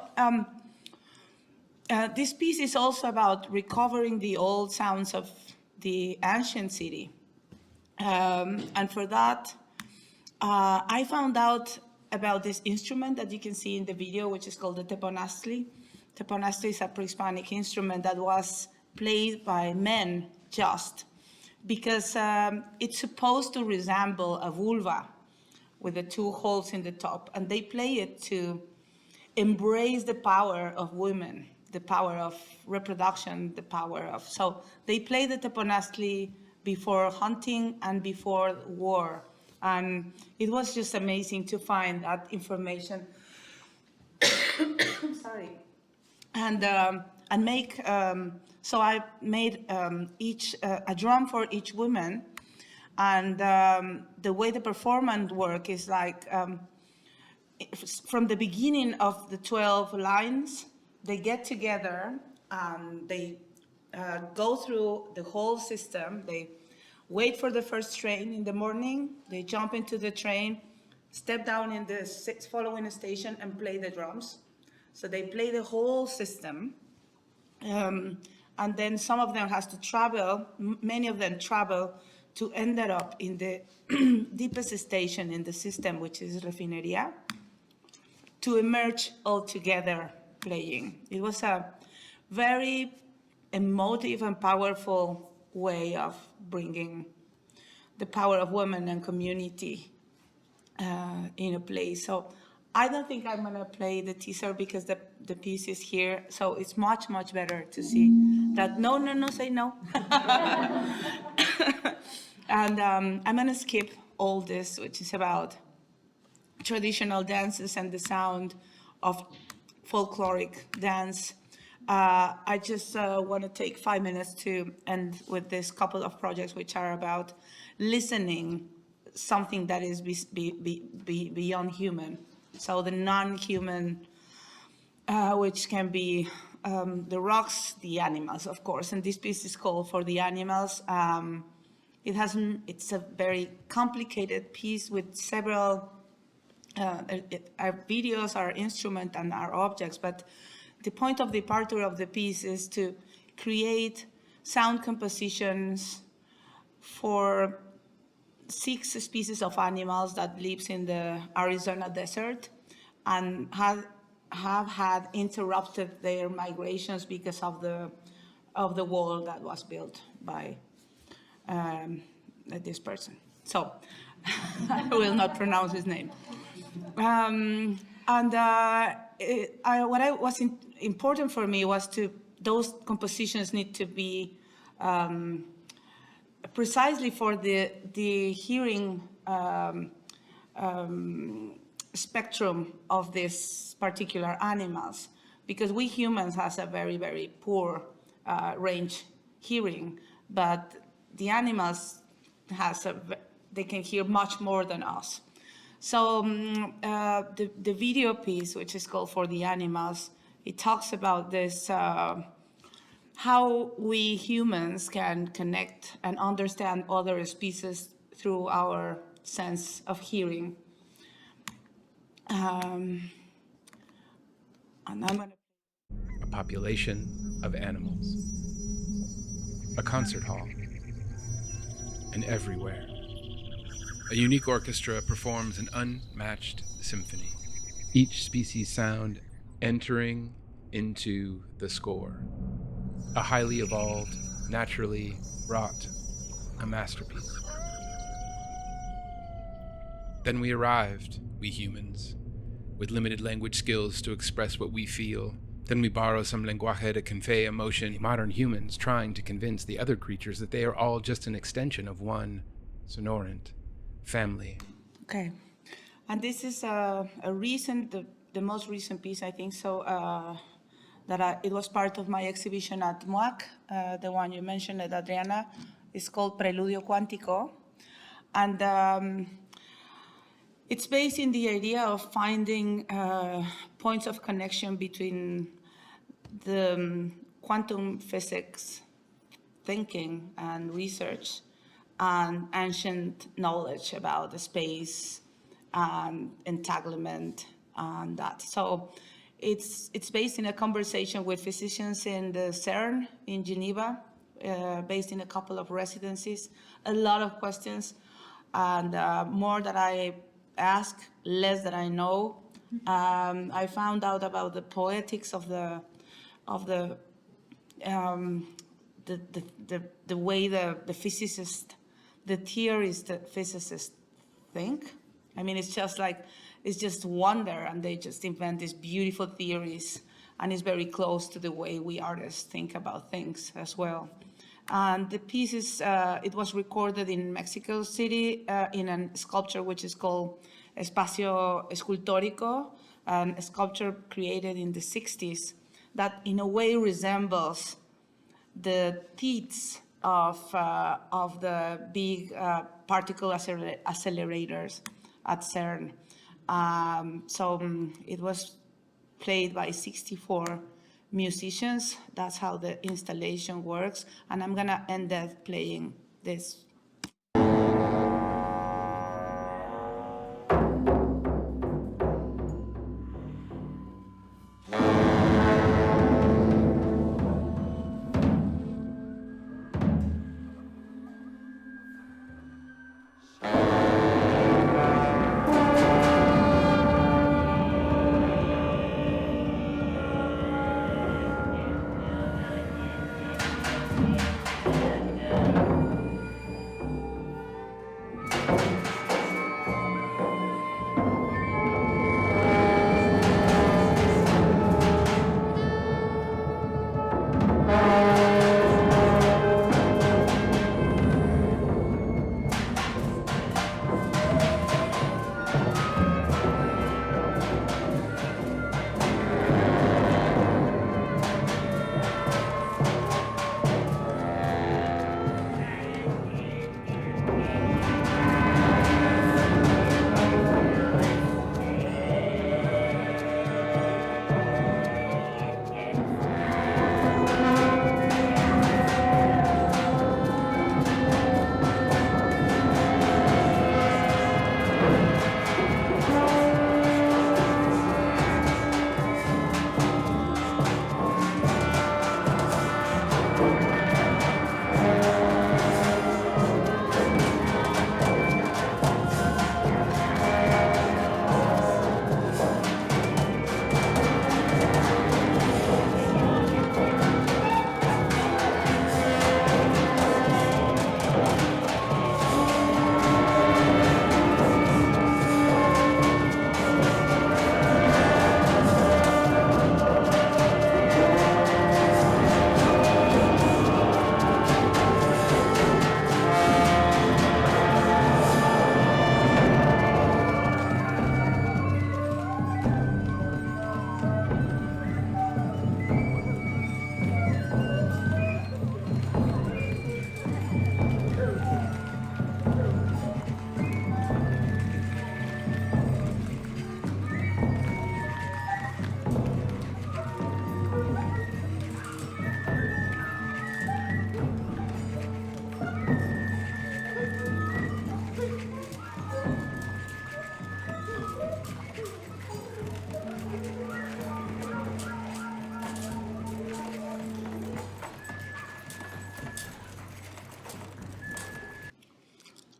this piece is also about recovering the old sounds of the ancient city. And for that, I found out about this instrument that you can see in the video, which is called the teponaztli. Teponaztli is a pre-Hispanic instrument that was played by men just because it's supposed to resemble a vulva with the 2 holes in the top. And they play it to embrace the power of women, the power of reproduction, the power of, so they play the teponaztli before hunting and before war. And it was just amazing to find that information sorry, and make. So I made each a drum for each woman, and the way the performance work is like from the beginning of the 12 lines, they get together and they go through the whole system. They wait for the first train in the morning. They jump into the train, step down in the following station and play the drums. So they play the whole system. And then some of them has to travel, many of them travel to end up in the deepest station in the system, which is Refinería, to emerge all together playing. It was a very emotive and powerful way of bringing the power of women and community in a place. So I don't think I'm gonna play the teaser because the piece is here. So it's much, much better to see that, no, say no. And I'm gonna skip all this, which is about traditional dances and the sound of folkloric dance. I just want to take 5 minutes to end with this couple of projects which are about listening, something that is beyond human. So the non-human, which can be the rocks, the animals, of course. And this piece is called For the Animals. It's a very complicated piece with several our videos, our instrument, and our objects, but the point of departure of the piece is to create sound compositions for 6 species of animals that lives in the Arizona desert and have had interrupted their migrations because of the wall that was built by this person. So I will not pronounce his name. What was important for me was those compositions need to be precisely for the hearing spectrum of these particular animals, because we humans has a very, very poor range hearing, but the animals they can hear much more than us. So the video piece, which is called For the Animals, it talks about this, how we humans can connect and understand other species through our sense of hearing. And I'm gonna... A population of animals, a concert hall, and everywhere. A unique orchestra performs an unmatched symphony, each species sound entering into the score. A highly evolved, naturally wrought, a masterpiece. Then we arrived, we humans, with limited language skills to express what we feel. Then we borrow some lenguaje to convey emotion. Modern humans trying to convince the other creatures that they are all just an extension of one sonorant family. Okay, and this is the most recent piece, I think so, it was part of my exhibition at MOAC, the one you mentioned, Adriana. It's called Preludio Cuántico, and it's based in the idea of finding points of connection between the quantum physics thinking and research and ancient knowledge about the space, entanglement, and that. So it's based in a conversation with physicians in the CERN in Geneva, based in a couple of residencies, a lot of questions, and more that I ask, less that I know. I found out about the poetics of the way the physicist, the theorist, the physicists think. I mean, it's just wonder, and they just invent these beautiful theories, and it's very close to the way we artists think about things as well. And the piece is, it was recorded in Mexico City in a sculpture which is called Espacio Escultórico, a sculpture created in the 60s that in a way resembles the teeth of the big particle accelerators at CERN. It was played by 64 musicians. That's how the installation works. And I'm gonna end up playing this.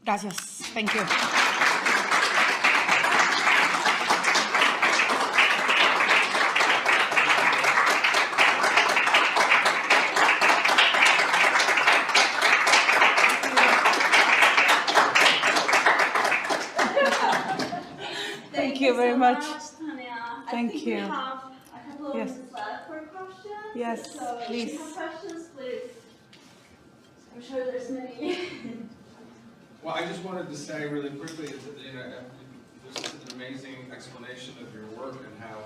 Gracias. Thank you. Thank you very much. Tania. Thank I think you. We have a couple of Yes. minutes left for questions. Yes, so please. If you have questions, please. I'm sure there's many. Well, I just wanted to say really quickly that this is an amazing explanation of your work and how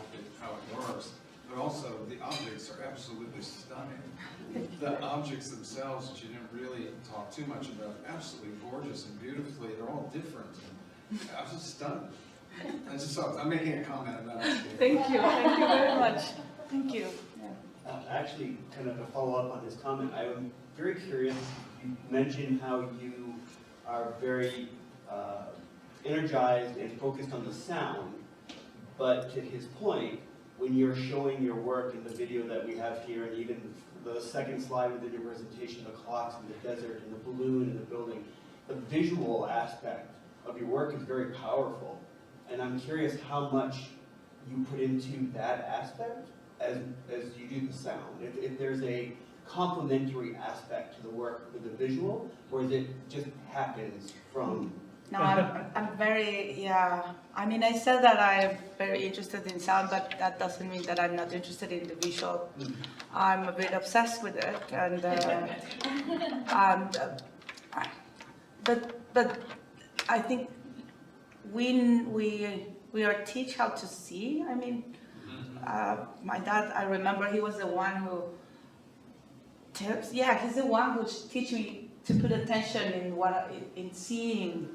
it works, but also the objects are absolutely stunning. The objects themselves, which you didn't really talk too much about, absolutely gorgeous and beautifully. They're all different. I was just stunned. I'm making a comment about it. Thank you very much. Thank you. Yeah. Actually, kind of to follow up on his comment, I'm very curious. You mentioned how you are very energized and focused on the sound, but to his point, when you're showing your work in the video that we have here, and even the second slide within your presentation, the clocks in the desert and the balloon in the building, the visual aspect of your work is very powerful. And I'm curious how much you put into that aspect as you do the sound. If there's a complementary aspect to the work with the visual, or is it just happens from? No, I'm very, yeah. I mean, I said that I'm very interested in sound, but that doesn't mean that I'm not interested in the visual. I'm a bit obsessed with it, and but I think we we are teach how to see. I mean, my dad, I remember he was the one who he's the one who teach me to put attention in seeing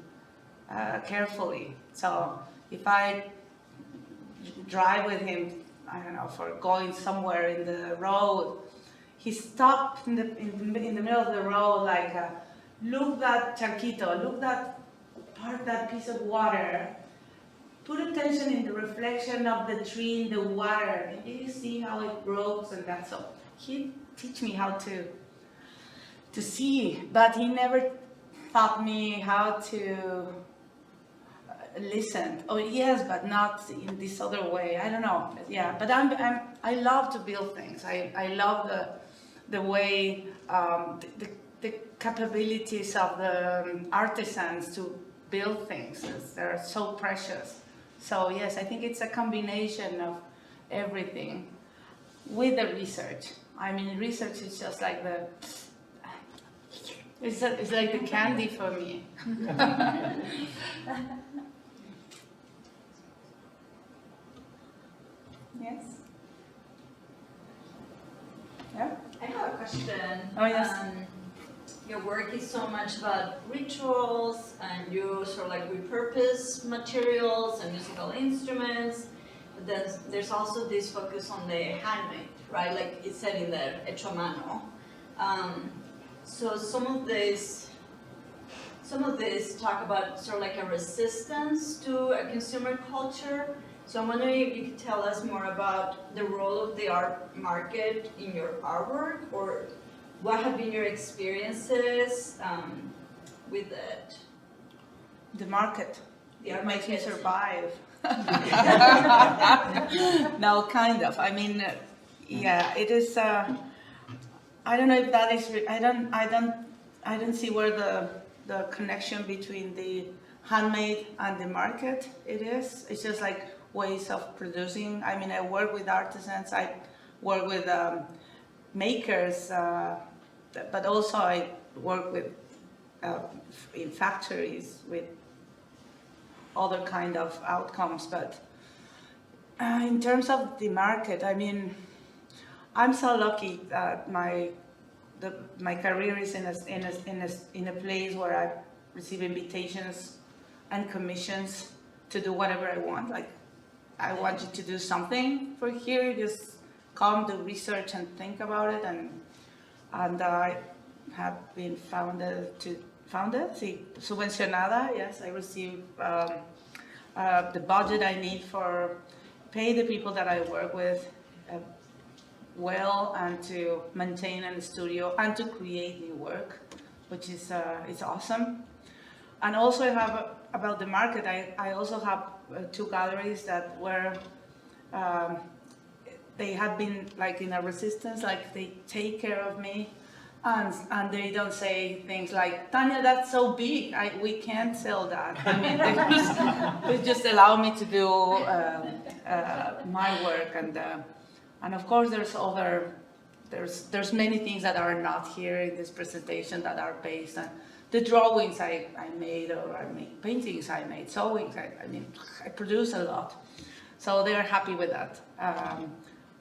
carefully. So if I drive with him, I don't know, for going somewhere in the road, he stopped in the middle of the road, like, look that charquito, look that piece of water. Put attention in the reflection of the tree in the water. And you see how it grows and that. So he teach me how to see, but he never taught me how to listen. Oh yes, but not in this other way. I don't know. Yeah, but I love to build things. I love the way the capabilities of the artisans to build things. They're so precious. So yes, I think it's a combination of everything with the research. I mean, research is just like it's like the candy for me. Yes. Yeah. I have a question. Oh yes. Your work is so much about rituals, and you sort of like repurpose materials and musical instruments. But then there's also this focus on the handmade, right? Like it said in there, hecho a mano. So some of this talk about sort of like a resistance to a consumer culture. So I'm wondering if you could tell us more about the role of the art market in your artwork, or what have been your experiences with it? The market. The It art makes me market. survive. No, kind of. I mean, yeah, it is. I don't know if that is. I don't see where the connection between the handmade and the market it is. It's just like ways of producing. I mean, I work with artisans. I work with makers, but also I work with in factories with other kind of outcomes. But in terms of the market, I mean, I'm so lucky that my career is in a place where I receive invitations and commissions to do whatever I want. Like, I want you to do something for here, just come, do research and think about it. And I have been founded, subvencionada, yes, I receive the budget I need for pay the people that I work with well, and to maintain a studio and to create new work, which is it's awesome. And also I have about the market, I also have 2 galleries that were they have been like in a resistance, like they take care of me, and they don't say things like, Tania, that's so big, we can't sell that. I mean, they just allow me to do my work, and of course there's many things that are not here in this presentation that are based on the drawings I made, or I make paintings I made, sewings, I mean, I produce a lot. So they're happy with that.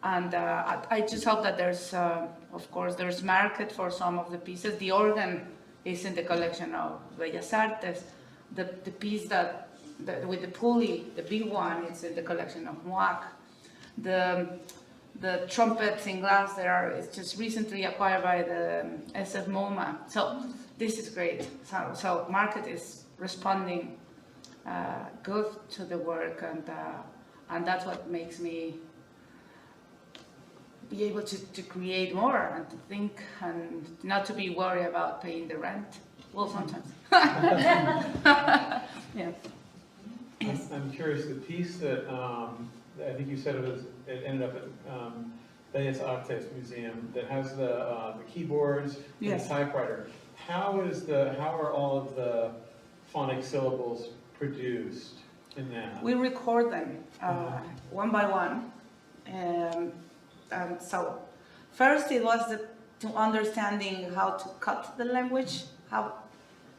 I just hope that there's, of course, there's market for some of the pieces. The organ is in the collection of Bellas Artes. The piece that with the pulley, the big one, it's in the collection of MOAC. The trumpets in glass it's just recently acquired by the SF MoMA. So this is great. So market is responding good to the work, and that's what makes me be able to create more and to think and not to be worried about paying the rent. Well, sometimes. Yeah. Yes. I'm curious, the piece that I think you said it ended up at Bellas Artes Museum that has the keyboards and Yes. the typewriter. How are all of the phonic syllables produced in that? We record them one by one. So first it was to understanding how to cut the language, how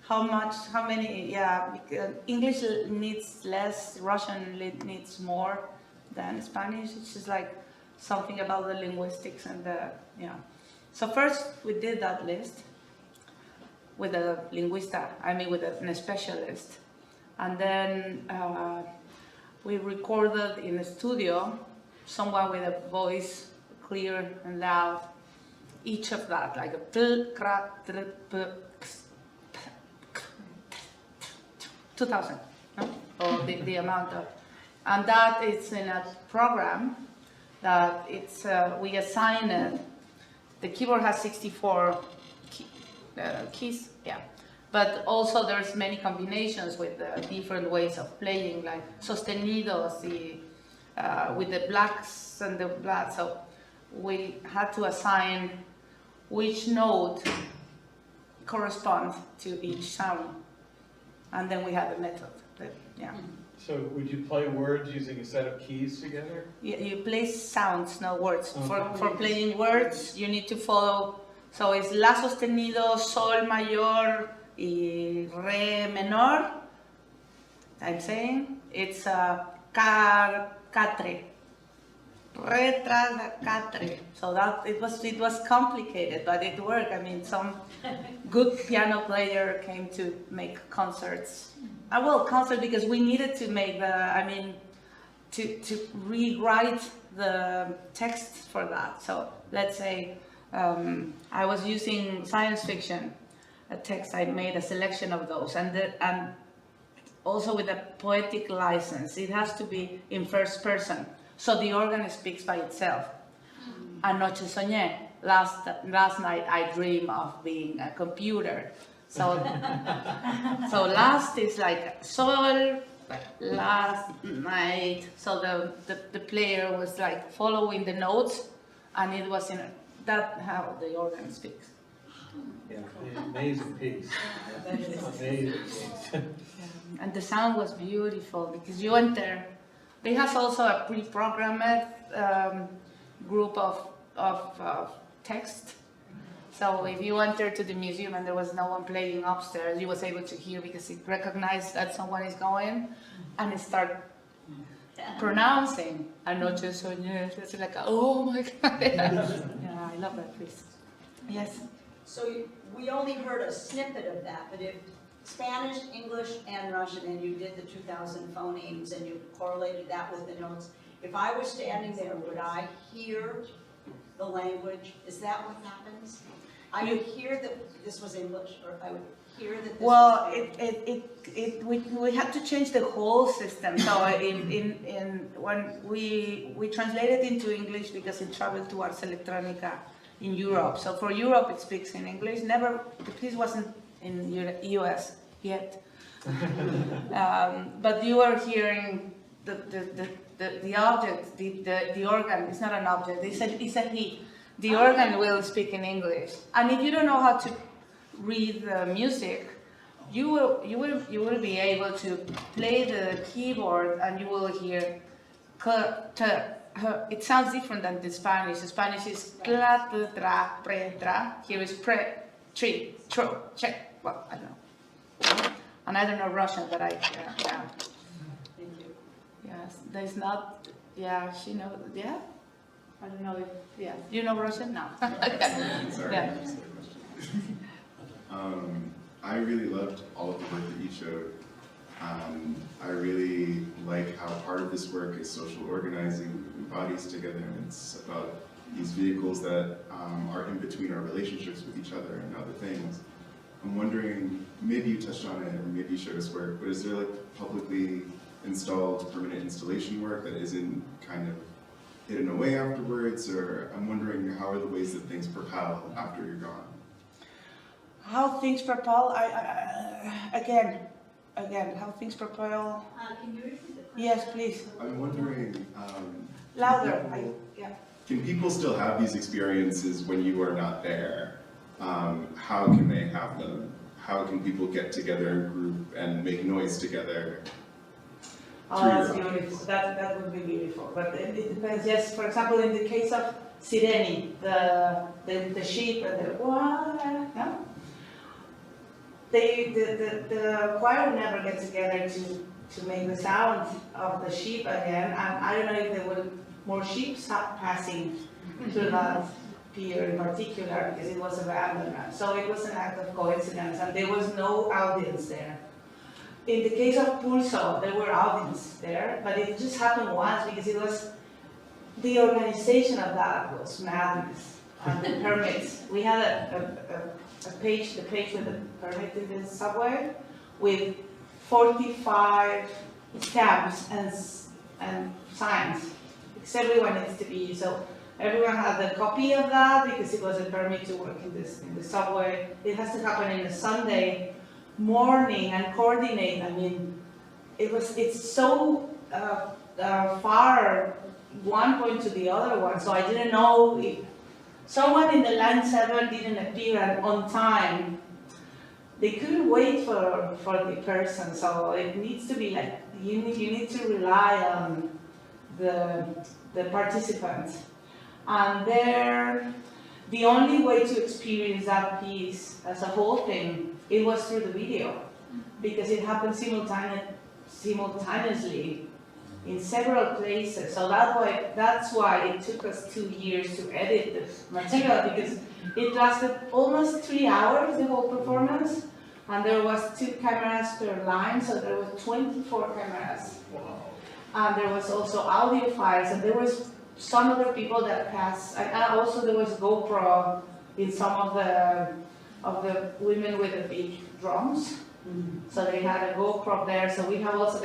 how many, yeah, because English needs less, Russian needs more than Spanish. It's just like something about the linguistics and the, yeah. So first we did that list with a linguista, with a specialist. And then we recorded in a studio, someone with a voice clear and loud, each of that, like a 2,000, no? Or the amount of, and that is in a program that it's, we assign it, the keyboard has 64 keys, yeah. But also there's many combinations with different ways of playing, like sostenidos, with the blacks and the blacks. So we had to assign which note corresponds to each sound. And then we had a method, that, yeah. So would you play words using a set of keys together? You play sounds, not words. Okay. For playing words, you need to follow. So it's La sostenido, Sol mayor, y Re menor. I'm saying it's catre, Re tras catre. So that it was complicated, but it worked. Some good piano player came to make concerts. Concert because we needed to make to rewrite the text for that. So let's say I was using science fiction, a text. I made a selection of those, and also with a poetic license. It has to be in first person, so the organ speaks by itself. Anoche soñé. Last night I dreamed of being a computer. So last is like sol, last night. So the player was like following the notes, and it was that how the organ speaks. Yeah, amazing piece. Amazing piece. And the sound was beautiful because you enter. They have also a pre-programmed group of text. So if you enter to the museum and there was no one playing upstairs, you was able to hear because it recognized that someone is going and it start pronouncing Anoche soñé. It's like, oh my God. Yeah, I love that piece. Yes. So we only heard a snippet of that, but if Spanish, English, and Russian, and you did the 2,000 phonemes and you correlated that with the notes, if I was standing there, would I hear the language? Is that what happens? I would hear that this was English, or I would hear that this Well, was we had to change the whole system. So when we translated into English because it traveled to Ars Electronica in Europe. So for Europe, it speaks in English. The piece wasn't in US yet. But you are hearing the object, the organ. It's not an object. It's a he. The organ will speak in English. And if you don't know how to read the music, you will be able to play the keyboard and you will hear it sounds different than the Spanish. The Spanish is cla, tra, pre, tra. Here is pre, tri, tro, check. Well, I don't know. And I don't know Russian, but yeah. Thank you. Yes, there's not, yeah, she knows, yeah? I don't know if, yeah. You know Russian? No. Sorry. Yeah. I really loved all of the work that you showed. I really like how part of this work is social organizing bodies together, and it's about these vehicles that are in between our relationships with each other and other things. I'm wondering, maybe you touched on it, or maybe you showed us work, but is there like publicly installed permanent installation work that isn't kind of hidden away afterwards? Or I'm wondering, how are the ways that things propel after you're gone? How things propel, again, how things propel. Can you repeat the question? Yes, please. I'm wondering, Louder, yeah. can people still have these experiences when you are not there? How can they have them? How can people get together in group and make noise together? Oh, that's beautiful. That would be beautiful. But it depends. Yes, for example, in the case of Sireni, the sheep and the no? the choir would never get together to make the sound of the sheep again, and I don't know if there were more sheep passing through that pier in particular, because it was abandoned. So it was an act of coincidence, and there was no audience there. In the case of Pulso, there were audience there, but it just happened once because it was, the organization of that was madness. And the permits, we had a page, the page with the permit in the subway, with 45 stamps and signs, because everyone needs to be, so everyone had a copy of that because it was a permit to work in the subway. It has to happen in a Sunday morning and coordinate. I mean, it's so far one point to the other one, so I didn't know if someone in the line 7 didn't appear on time. They couldn't wait for the person, so it needs to be like, you need to rely on the participants. And the only way to experience that piece as a whole thing, it was through the video, because it happened simultaneously in several places. So that's why it took us 2 years to edit this material, because it lasted almost 3 hours, the whole performance, and there was 2 cameras per line, so there was 24 cameras. Wow. And there was also audio files, and there was some other people that passed, and also there was GoPro in some of the women with the big drums. Mm-hmm. So they had a GoPro there, so we have also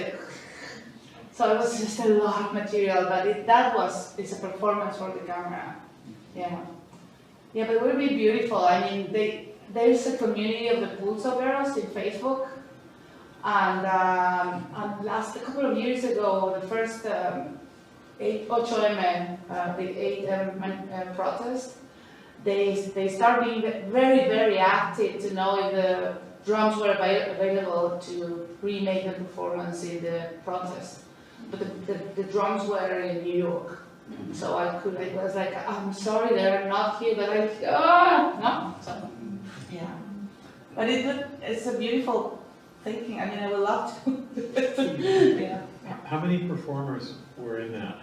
so it was just a lot of material, but it's a performance for the camera. Yeah. Yeah, but it would be beautiful. I mean, there's a community of the Pulso girls in Facebook, and a couple of years ago, the first 8M, the 8M protest, they start being very, very active to know if the drums were available to remake the performance in the protest. But the drums were in New York, so I was like, I'm sorry, they're not here, but no. So, yeah. But it's a beautiful thinking. I mean, I would love to. Yeah. How many performers were in that?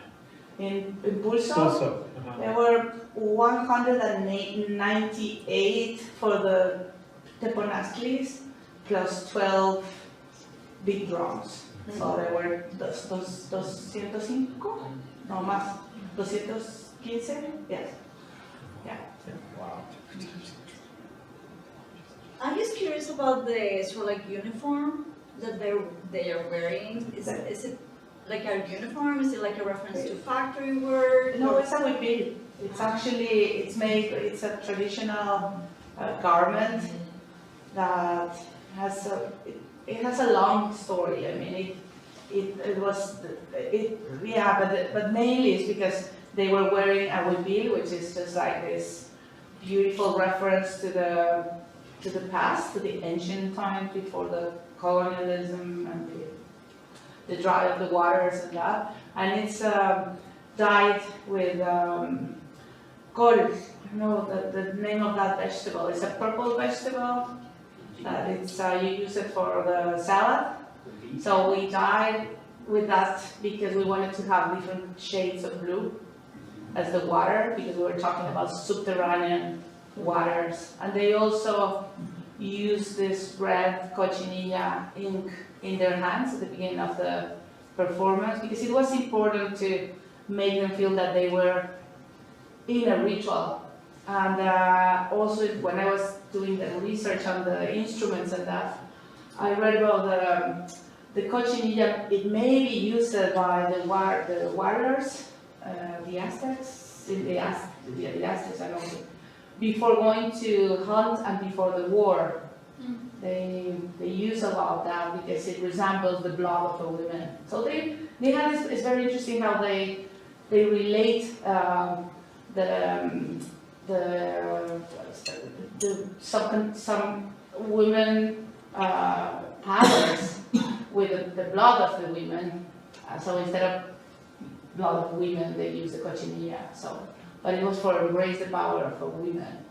In Pulso, there were 198 for the teponaztlis, plus 12 big drums. So there were 205, no más, 215, yes. Yeah. Wow. I'm just curious about the sort of like uniform that they are wearing. Is it like a uniform? Is it like a reference to factory work? No, it's a huipil. It's actually, it's a traditional garment that has a long story. I mean, but mainly it's because they were wearing a huipil, which is just like this beautiful reference to the past, to the ancient times before the colonialism and the dry of the waters and that. And it's dyed with col. I don't know the name of that vegetable. It's a purple vegetable. You use it for the salad. So we dyed with that because we wanted to have different shades of blue as the water, because we were talking about subterranean waters. And they also use this red cochinilla ink in their hands at the beginning of the performance, because it was important to make them feel that they were in a ritual. And also when I was doing the research on the instruments and that, I read about the cochinilla. It may be used by the warriors, the Aztecs, the Aztecs, I don't know, before going to hunt and before the war. They use a lot of that because it resembles the blood of the women. So they have this. It's very interesting how they relate some women powers with the blood of the women. So instead of blood of women, they use the cochinilla. So, but it was for embrace the power of a women.